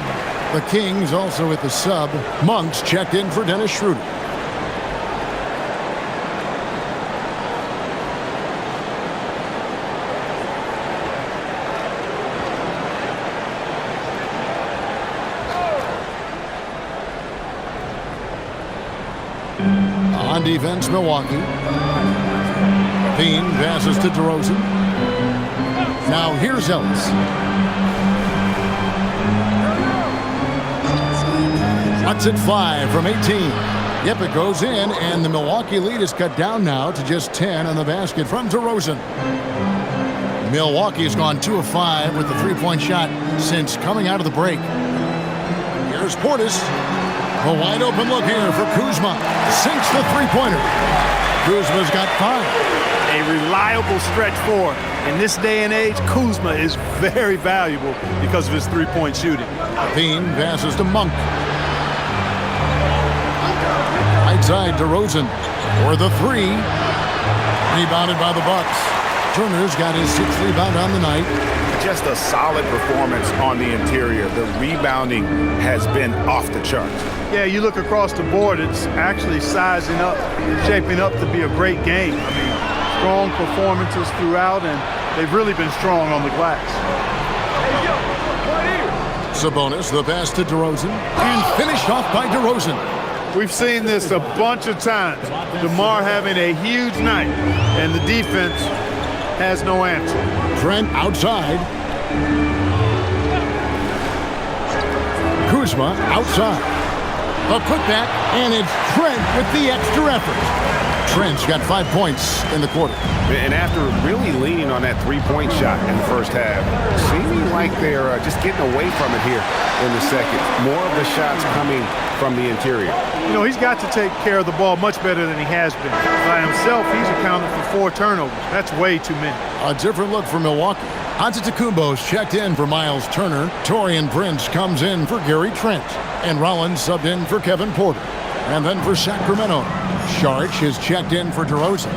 The Kings also with the sub. Monk's checked in for Dennis Schroeder. On defense, Milwaukee. Bean passes to DeRozan. Now here's Ellis. Cuts it 5 from 18. Yep, it goes in, and the Milwaukee lead is cut down now to just 10 on the basket from DeRozan. Milwaukee's gone 2 of 5 with the three-point shot since coming out of the break. Here's Portis. A wide open look here for Kuzma. Sinks the three-pointer. Kuzma's got 5. A reliable stretch forward. In this day and age, Kuzma is very valuable because of his three-point shooting. Bean passes to Monk. Right side, DeRozan for the 3. Rebounded by the Bucks. Turner's got his 6th rebound on the night. Just a solid performance on the interior. The rebounding has been off the charts. Yeah, you look across the board, it's actually sizing up and shaping up to be a great game. I mean, strong performances throughout, and they've really been strong on the glass. Sabonis, the pass to DeRozan, and finished off by DeRozan. We've seen this a bunch of times. DeMar having a huge night, and the defense has no answer. Trent outside. Kuzma outside. A putback, and it's Trent with the extra effort. Trent's got 5 points in the quarter. And after really leaning on that three-point shot in the first half, seeming like they're just getting away from it here in the second. More of the shots coming from the interior. You know, he's got to take care of the ball much better than he has been. By himself, he's accounted for 4 turnovers. That's way too many. A different look for Milwaukee. Antetokounmpo's checked in for Miles Turner. Taurean Prince comes in for Gary Trent. And Rollins subbed in for Kevin Porter. And then for Sacramento, Saric is checked in for DeRozan.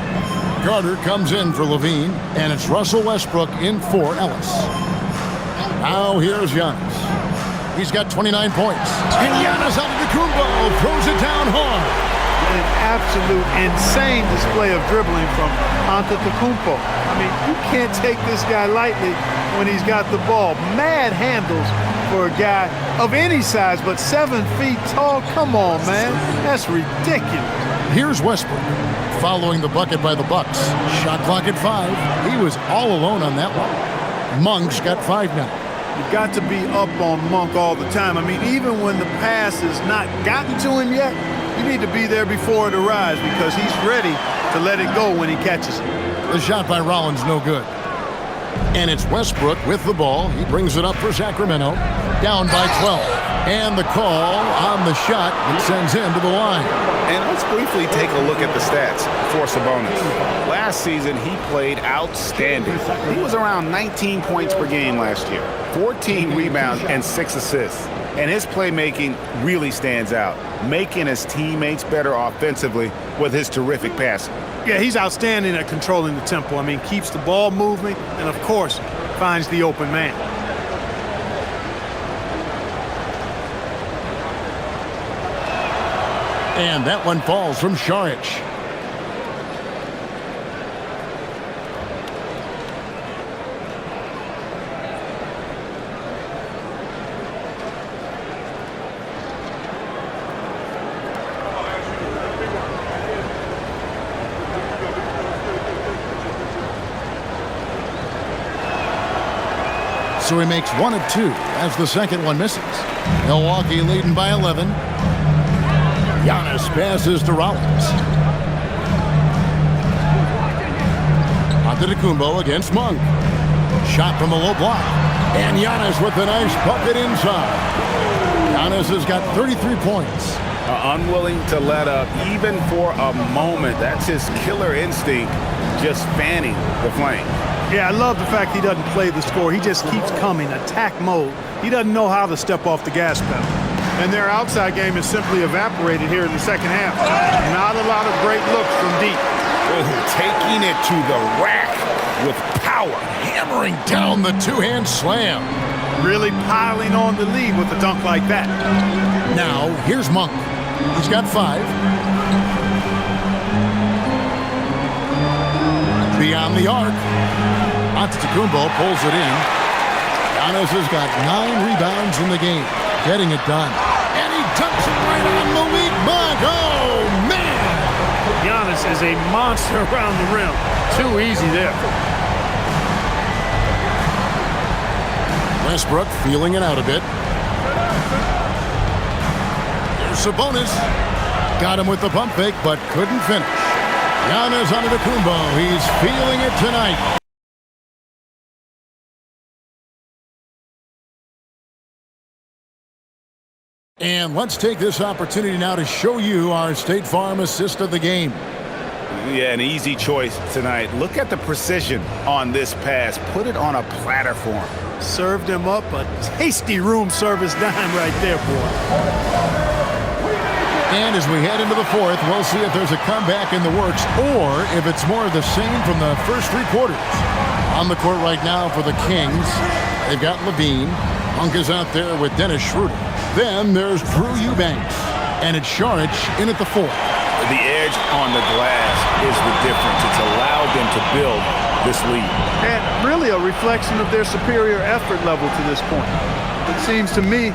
Carter comes in for Levine. And it's Russell Westbrook in for Ellis. Now here's Giannis. He's got 29 points. And Giannis Antetokounmpo throws it down hard. An absolute insane display of dribbling from Antetokounmpo. I mean, you can't take this guy lightly when he's got the ball. Mad handles for a guy of any size, but 7 feet tall. Come on, man. That's ridiculous. Here's Westbrook following the bucket by the Bucks. Shot clock at 5. He was all alone on that one. Monk's got 5 now. You've got to be up on Monk all the time. I mean, even when the pass has not gotten to him yet, you need to be there before it arrives because he's ready to let it go when he catches it. The shot by Rollins no good. And it's Westbrook with the ball. He brings it up for Sacramento. Down by 12. And the call on the shot that sends him to the line. And let's briefly take a look at the stats for Sabonis. Last season, he played outstanding. He was around 19 points per game last year, 14 rebounds, and 6 assists. And his playmaking really stands out, making his teammates better offensively with his terrific passing. Yeah, he's outstanding at controlling the tempo. I mean, keeps the ball moving and, of course, finds the open man. And that one falls from Saric. So he makes 1 of 2 as the second one misses. Milwaukee leading by 11. Giannis passes to Rollins. Antetokounmpo against Monk. Shot from the low block. And Giannis with a nice bucket inside. Giannis has got 33 points. Unwilling to let up even for a moment. That's his killer instinct, just fanning the flame. Yeah, I love the fact he doesn't play the score. He just keeps coming, attack mode. He doesn't know how to step off the gas pedal. And their outside game is simply evaporated here in the second half. Not a lot of great looks from deep. Taking it to the rack with power. Hammering down the two-hand slam. Really piling on the lead with a dunk like that. Now, here's Monk. He's got 5. Beyond the arc. Antetokounmpo pulls it in. Giannis has got 9 rebounds in the game. Getting it done. And he dunks it right on Malik Monk. Oh, man! Giannis is a monster around the rim. Too easy there. Westbrook feeling it out a bit. Here's Sabonis. Got him with the pump fake, but couldn't finish. Giannis Antetokounmpo. He's feeling it tonight. And let's take this opportunity now to show you our State Farm assist of the game. Yeah, an easy choice tonight. Look at the precision on this pass. Put it on a platter for him. Served him up a tasty room service dime right there, boy. And as we head into the fourth, we'll see if there's a comeback in the works or if it's more of the same from the first three quarters. On the court right now for the Kings, they've got Levine. Monk is out there with Dennis Schroeder. Then there's Drew Eubanks. And it's Saric in at the fourth. The edge on the glass is the difference. It's allowed them to build this lead. And really a reflection of their superior effort level to this point. It seems to me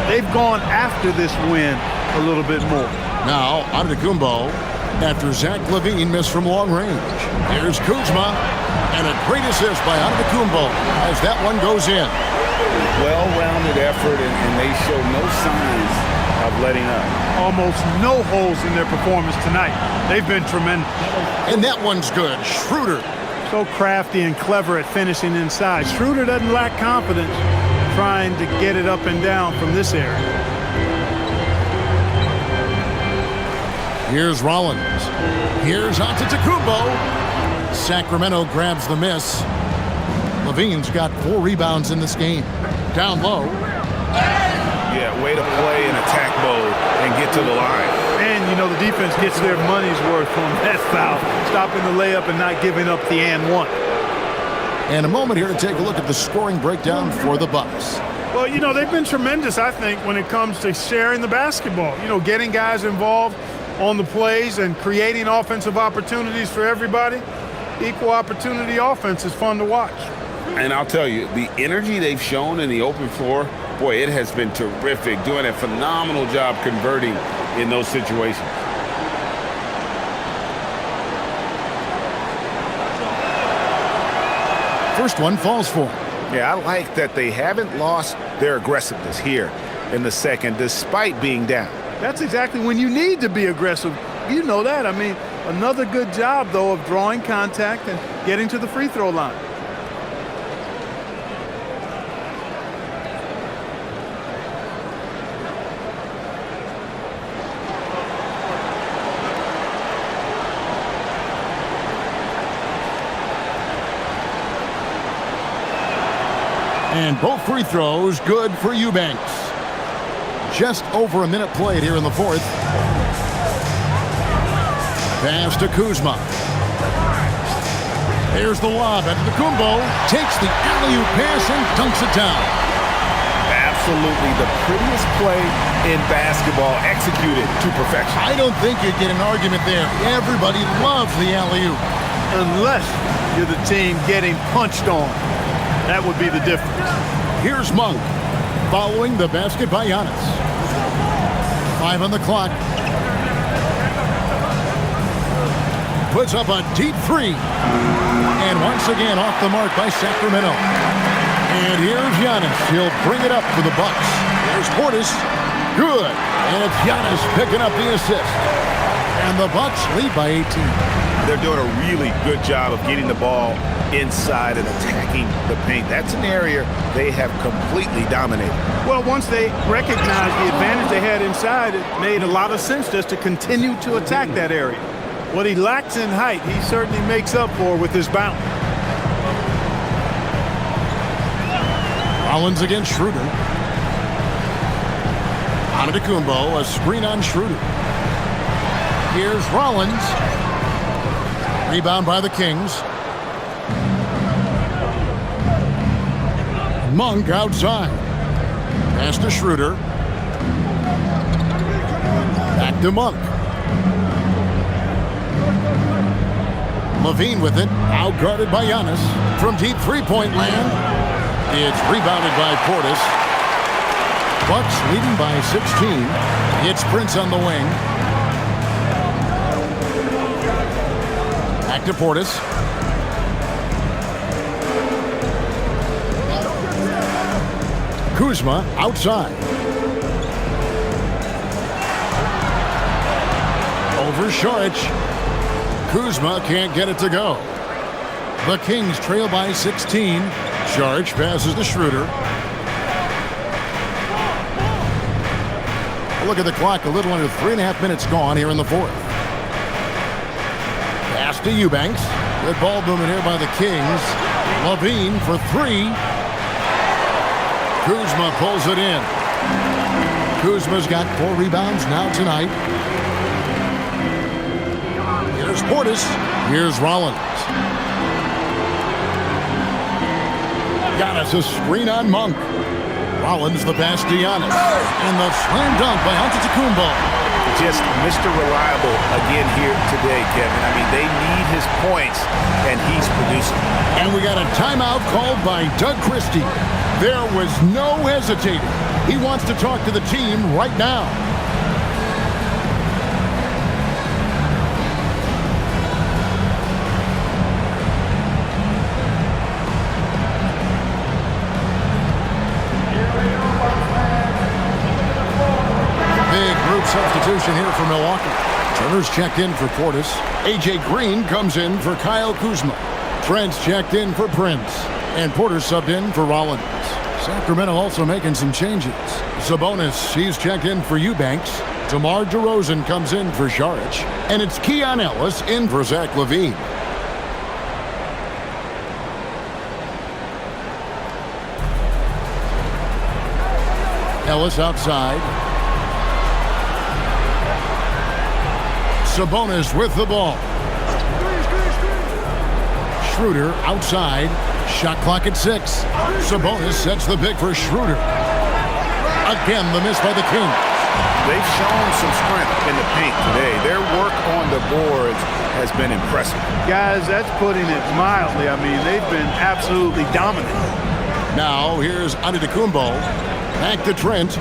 they've gone after this win a little bit more. Now, Antetokounmpo after Zach LaVine missed from long range. Here's Kuzma, and a great assist by Antetokounmpo as that one goes in. Well-rounded effort, and they show no signs of letting up. Almost no holes in their performance tonight. They've been tremendous. And that one's good. Schroeder. So crafty and clever at finishing inside. Schroeder doesn't lack confidence trying to get it up and down from this area. Here's Rollins. Here's Antetokounmpo. Sacramento grabs the miss. Levine's got 4 rebounds in this game. Down low. Yeah, way to play in attack mode and get to the line. And, you know, the defense gets their money's worth on that foul. Stopping the layup and not giving up the and one. And a moment here to take a look at the scoring breakdown for the Bucks. Well, you know, they've been tremendous, I think, when it comes to sharing the basketball. You know, getting guys involved on the plays and creating offensive opportunities for everybody. Equal opportunity offense is fun to watch. And I'll tell you, the energy they've shown in the open floor, boy, it has been terrific. Doing a phenomenal job converting in those situations. First one falls for him. Yeah, I like that they haven't lost their aggressiveness here in the second, despite being down. That's exactly when you need to be aggressive. You know that. I mean, another good job, though, of drawing contact and getting to the free throw line. And both free throws good for Eubanks. Just over a minute played here in the fourth. Pass to Kuzma. Here's the lob. Antetokounmpo takes the alley-oop pass and dunks it down. Absolutely the prettiest play in basketball, executed to perfection. I don't think you'd get an argument there. Everybody loves the alley-oop. Unless you're the team getting punched on. That would be the difference. Here's Monk, following the basket by Giannis. 5 on the clock. Puts up a deep 3. And once again off the mark by Sacramento. And here's Giannis. He'll bring it up for the Bucks. There's Portis. Good. And it's Giannis picking up the assist. And the Bucks lead by 18. They're doing a really good job of getting the ball inside and attacking the paint. That's an area they have completely dominated. Well, once they recognized the advantage they had inside, it made a lot of sense just to continue to attack that area. What he lacks in height, he certainly makes up for with his bounce. Rollins against Schroeder. Antetokounmpo, a screen on Schroeder. Here's Rollins. Rebound by the Kings. Monk outside. Pass to Schroeder. Back to Monk. Levine with it. Out-guarded by Giannis. From deep three-point land. It's rebounded by Portis. Bucks leading by 16. It's Prince on the wing. Back to Portis. Kuzma outside. Over Saric. Kuzma can't get it to go. The Kings trail by 16. Saric passes to Schroeder. Look at the clock. A little under 3.5 minutes gone here in the fourth. Pass to Eubanks. Good ball movement here by the Kings. Levine for 3. Kuzma pulls it in. Kuzma's got 4 rebounds now tonight. Here's Portis. Here's Rollins. Giannis a screen on Monk. Rollins the pass to Giannis. And the slam dunk by Antetokounmpo. Just Mr. Reliable again here today, Kevin. I mean, they need his points, and he's producing. And we got a timeout called by Doug Christie. There was no hesitating. He wants to talk to the team right now. Substitution here for Milwaukee. Turner's checked in for Portis. A.J. Green comes in for Kyle Kuzma. Trent's checked in for Prince. And Porter subbed in for Rollins. Sacramento also making some changes. Sabonis, he's checked in for Eubanks. DeMar DeRozan comes in for Saric. And it's Keon Ellis in for Zach LaVine. Ellis outside. Sabonis with the ball. Schroeder outside. Shot clock at 6. Sabonis sets the pick for Schroeder. Again, the miss by the Kings. They've shown some strength in the paint today. Their work on the boards has been impressive. Guys, that's putting it mildly. I mean, they've been absolutely dominant. Now, here's Antetokounmpo. Back to Trent.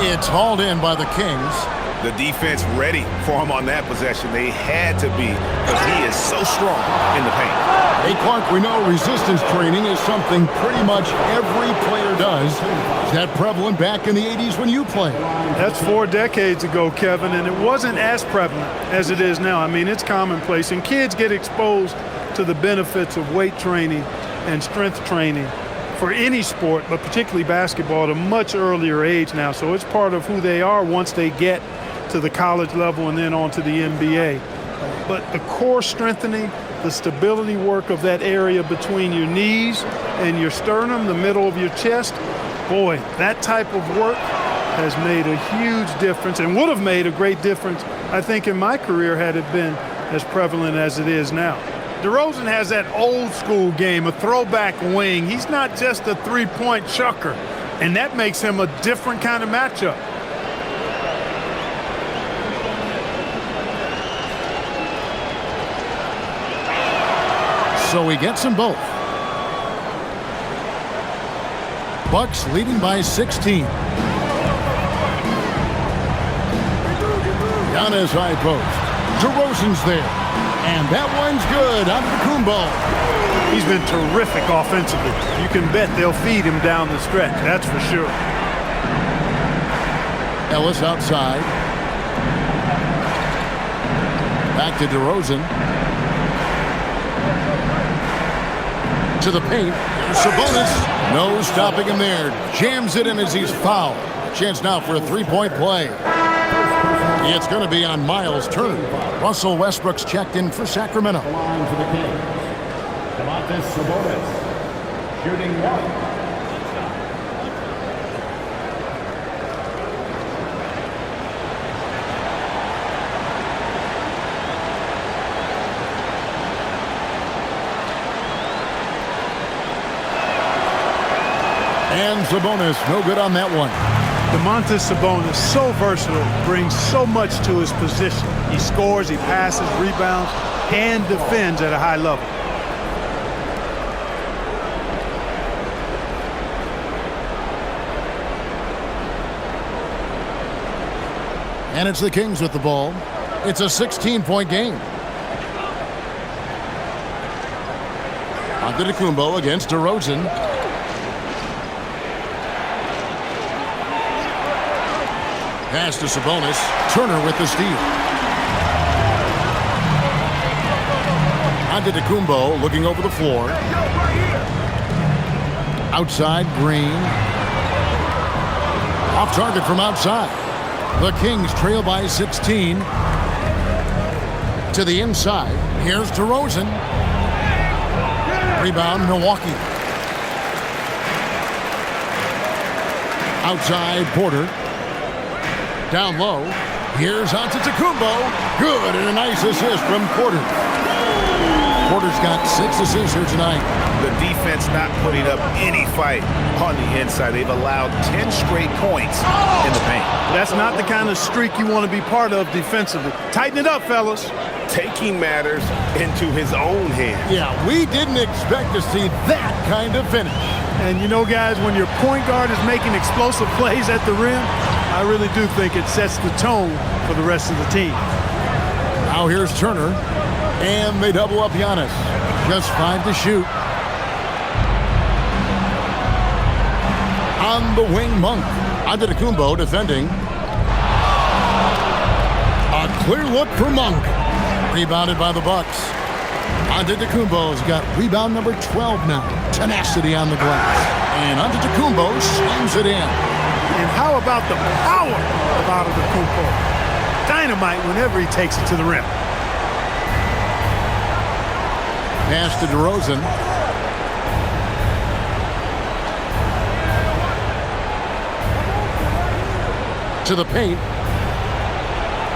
It's hauled in by the Kings. The defense ready for him on that possession. They had to be, because he is so strong in the paint. Hey, Clark, we know resistance training is something pretty much every player does. Is that prevalent back in the 80s when you played? That's 4 decades ago, Kevin, and it wasn't as prevalent as it is now. I mean, it's commonplace, and kids get exposed to the benefits of weight training and strength training for any sport, but particularly basketball, at a much earlier age now. So it's part of who they are once they get to the college level and then on to the NBA. But the core strengthening, the stability work of that area between your knees and your sternum, the middle of your chest, boy, that type of work has made a huge difference and would have made a great difference, I think, in my career had it been as prevalent as it is now. DeRozan has that old school game, a throwback wing. He's not just a three-point chucker, and that makes him a different kind of matchup. So he gets them both. Bucks leading by 16. Giannis high post. DeRozan's there. And that one's good. Antetokounmpo. He's been terrific offensively. You can bet they'll feed him down the stretch, that's for sure. Ellis outside. Back to DeRozan. To the paint. Sabonis. No stopping him there. Jams it in as he's fouled. Chance now for a three-point play. It's going to be on Miles Turner. Russell Westbrook's checked in for Sacramento. Line for the Kings. Sabonis, shooting 1. And Sabonis, no good on that one. Domantas Sabonis, so versatile, brings so much to his position. He scores, he passes, rebounds, and defends at a high level. And it's the Kings with the ball. It's a 16-point game. Antetokounmpo against DeRozan. Pass to Sabonis. Turner with the steal. Antetokounmpo looking over the floor. Outside, Green. Off target from outside. The Kings trail by 16. To the inside. Here's DeRozan. Rebound, Milwaukee. Outside, Porter. Down low. Here's Antetokounmpo. Good, and a nice assist from Porter. Porter's got 6 assists here tonight. The defense not putting up any fight on the inside. They've allowed 10 straight points in the paint. That's not the kind of streak you want to be part of defensively. Tighten it up, fellas. Taking matters into his own hands. Yeah, we didn't expect to see that kind of finish. And you know, guys, when your point guard is making explosive plays at the rim, I really do think it sets the tone for the rest of the team. Now here's Turner, and they double up Giannis. Just 5 to shoot. On the wing, Monk. Antetokounmpo defending. A clear look for Monk. Rebounded by the Bucks. Antetokounmpo's got rebound number 12 now. Tenacity on the glass. And Antetokounmpo slams it in. And how about the power of Antetokounmpo? Dynamite whenever he takes it to the rim. Pass to DeRozan. To the paint.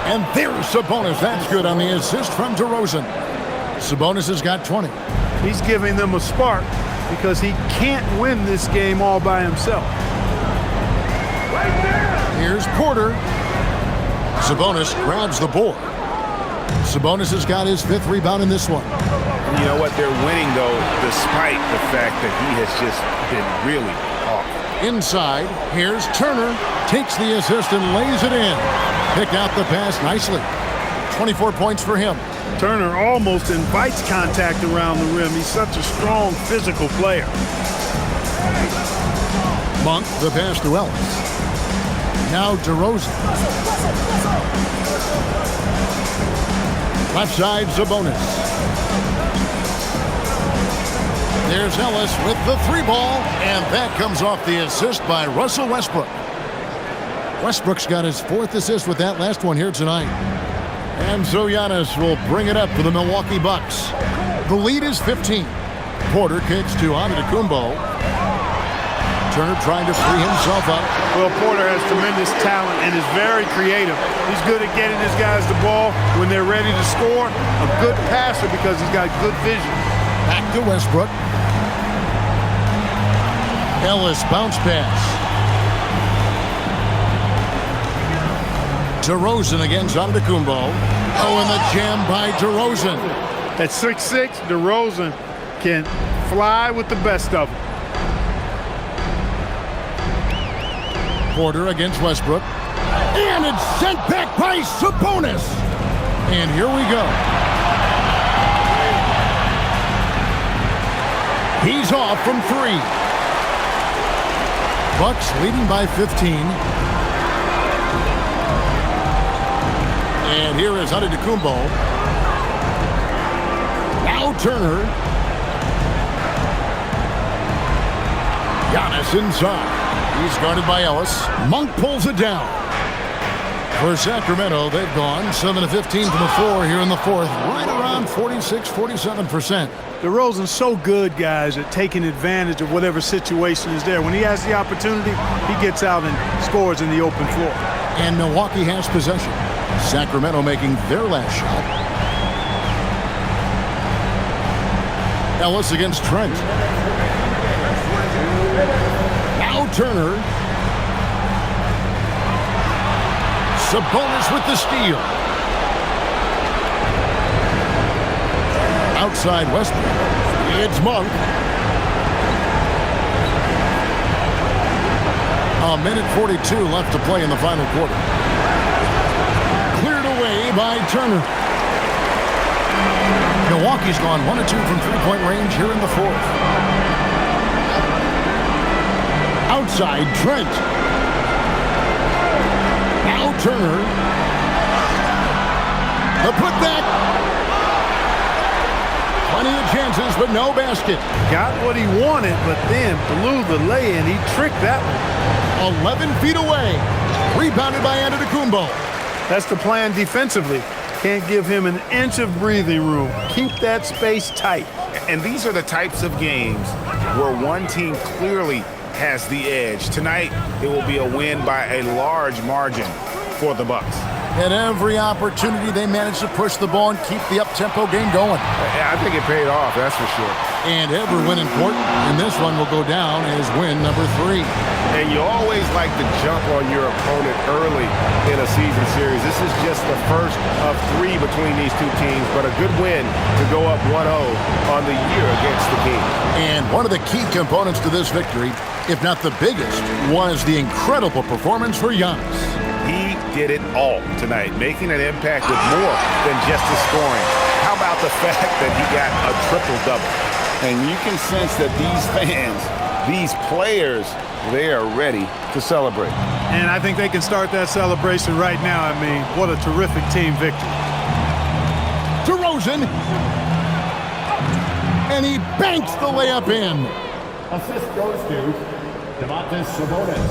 And there's Sabonis. That's good on the assist from DeRozan. Sabonis has got 20. He's giving them a spark because he can't win this game all by himself. Here's Porter. Sabonis grabs the board. Sabonis has got his 5th rebound in this one. You know what? They're winning, though, despite the fact that he has just been really off. Inside, here's Turner. Takes the assist and lays it in. Picked out the pass nicely. 24 points for him. Turner almost invites contact around the rim. He's such a strong physical player. Monk, the pass to Ellis. Now DeRozan. Left side, Sabonis. There's Ellis with the 3-ball, and that comes off the assist by Russell Westbrook. Westbrook's got his 4th assist with that last one here tonight. And so Giannis will bring it up for the Milwaukee Bucks. The lead is 15. Porter kicks to Antetokounmpo. Turner trying to free himself up. Well, Porter has tremendous talent and is very creative. He's good at getting his guys the ball when they're ready to score. A good passer because he's got good vision. Back to Westbrook. Ellis bounce pass. DeRozan against Antetokounmpo. Oh, and the jam by DeRozan. At 6'6", DeRozan can fly with the best of them. Porter against Westbrook. And it's sent back by Sabonis. And here we go. He's off from 3. Bucks leading by 15. And here is Antetokounmpo. Now Turner. Giannis inside. He's guarded by Ellis. Monk pulls it down. For Sacramento, they've gone 7 of 15 from the floor here in the 4th. Right around 46-47%. DeRozan's so good, guys, at taking advantage of whatever situation is there. When he has the opportunity, he gets out and scores in the open floor. And Milwaukee has possession. Sacramento making their last shot. Ellis against Trent. Now Turner. Sabonis with the steal. Outside Westbrook. It's Monk. A minute 42 left to play in the final quarter. Cleared away by Turner. Milwaukee's gone 1 of 2 from 3-point range here in the 4th. Outside Trent. Now Turner. The putback. Plenty of chances, but no basket. Got what he wanted, but then blew the lay-in. He tricked that one. 11 feet away. Rebounded by Antetokounmpo. That's the plan defensively. Can't give him an inch of breathing room. Keep that space tight. And these are the types of games where one team clearly has the edge. Tonight, it will be a win by a large margin for the Bucks. At every opportunity, they managed to push the ball and keep the up-tempo game going. I think it paid off, that's for sure. And every win important, and this one will go down as win number 3. And you always like to jump on your opponent early in a season series. This is just the first of 3 between these two teams, but a good win to go up 1-0 on the year against the Kings. And one of the key components to this victory, if not the biggest, was the incredible performance for Giannis. He did it all tonight, making an impact with more than just his scoring. How about the fact that he got a triple-double? And you can sense that these fans, these players, they are ready to celebrate. And I think they can start that celebration right now. I mean, what a terrific team victory. DeRozan. And he banks the layup in. Assist goes to Sabonis.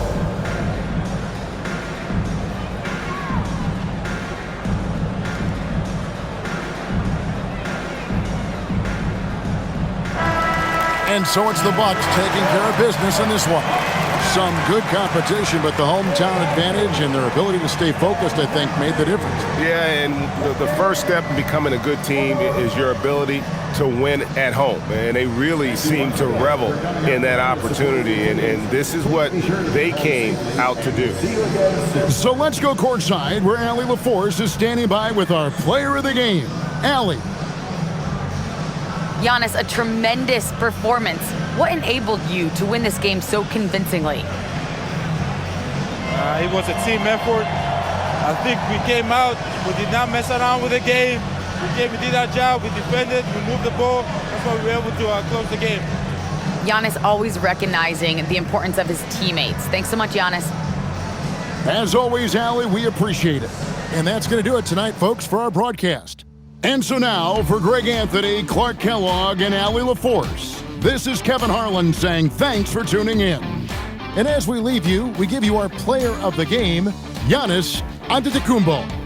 And so it's the Bucks taking care of business in this one. Some good competition, but the hometown advantage and their ability to stay focused, I think, made the difference. Yeah, and the first step in becoming a good team is your ability to win at home. And they really seem to revel in that opportunity, and this is what they came out to do. So let's go courtside, where Allie LaForce is standing by with our player of the game. Allie. Giannis, a tremendous performance. What enabled you to win this game so convincingly? It was a team effort. I think we came out, we did not mess around with the game. We did our job, we defended, we moved the ball. That's why we were able to close the game. Giannis always recognizing the importance of his teammates. Thanks so much, Giannis. As always, Allie, we appreciate it. And that's going to do it tonight, folks, for our broadcast. And so now, for Greg Anthony, Clark Kellogg, and Allie LaForce, this is Kevin Harlan saying thanks for tuning in. And as we leave you, we give you our player of the game, Giannis Antetokounmpo.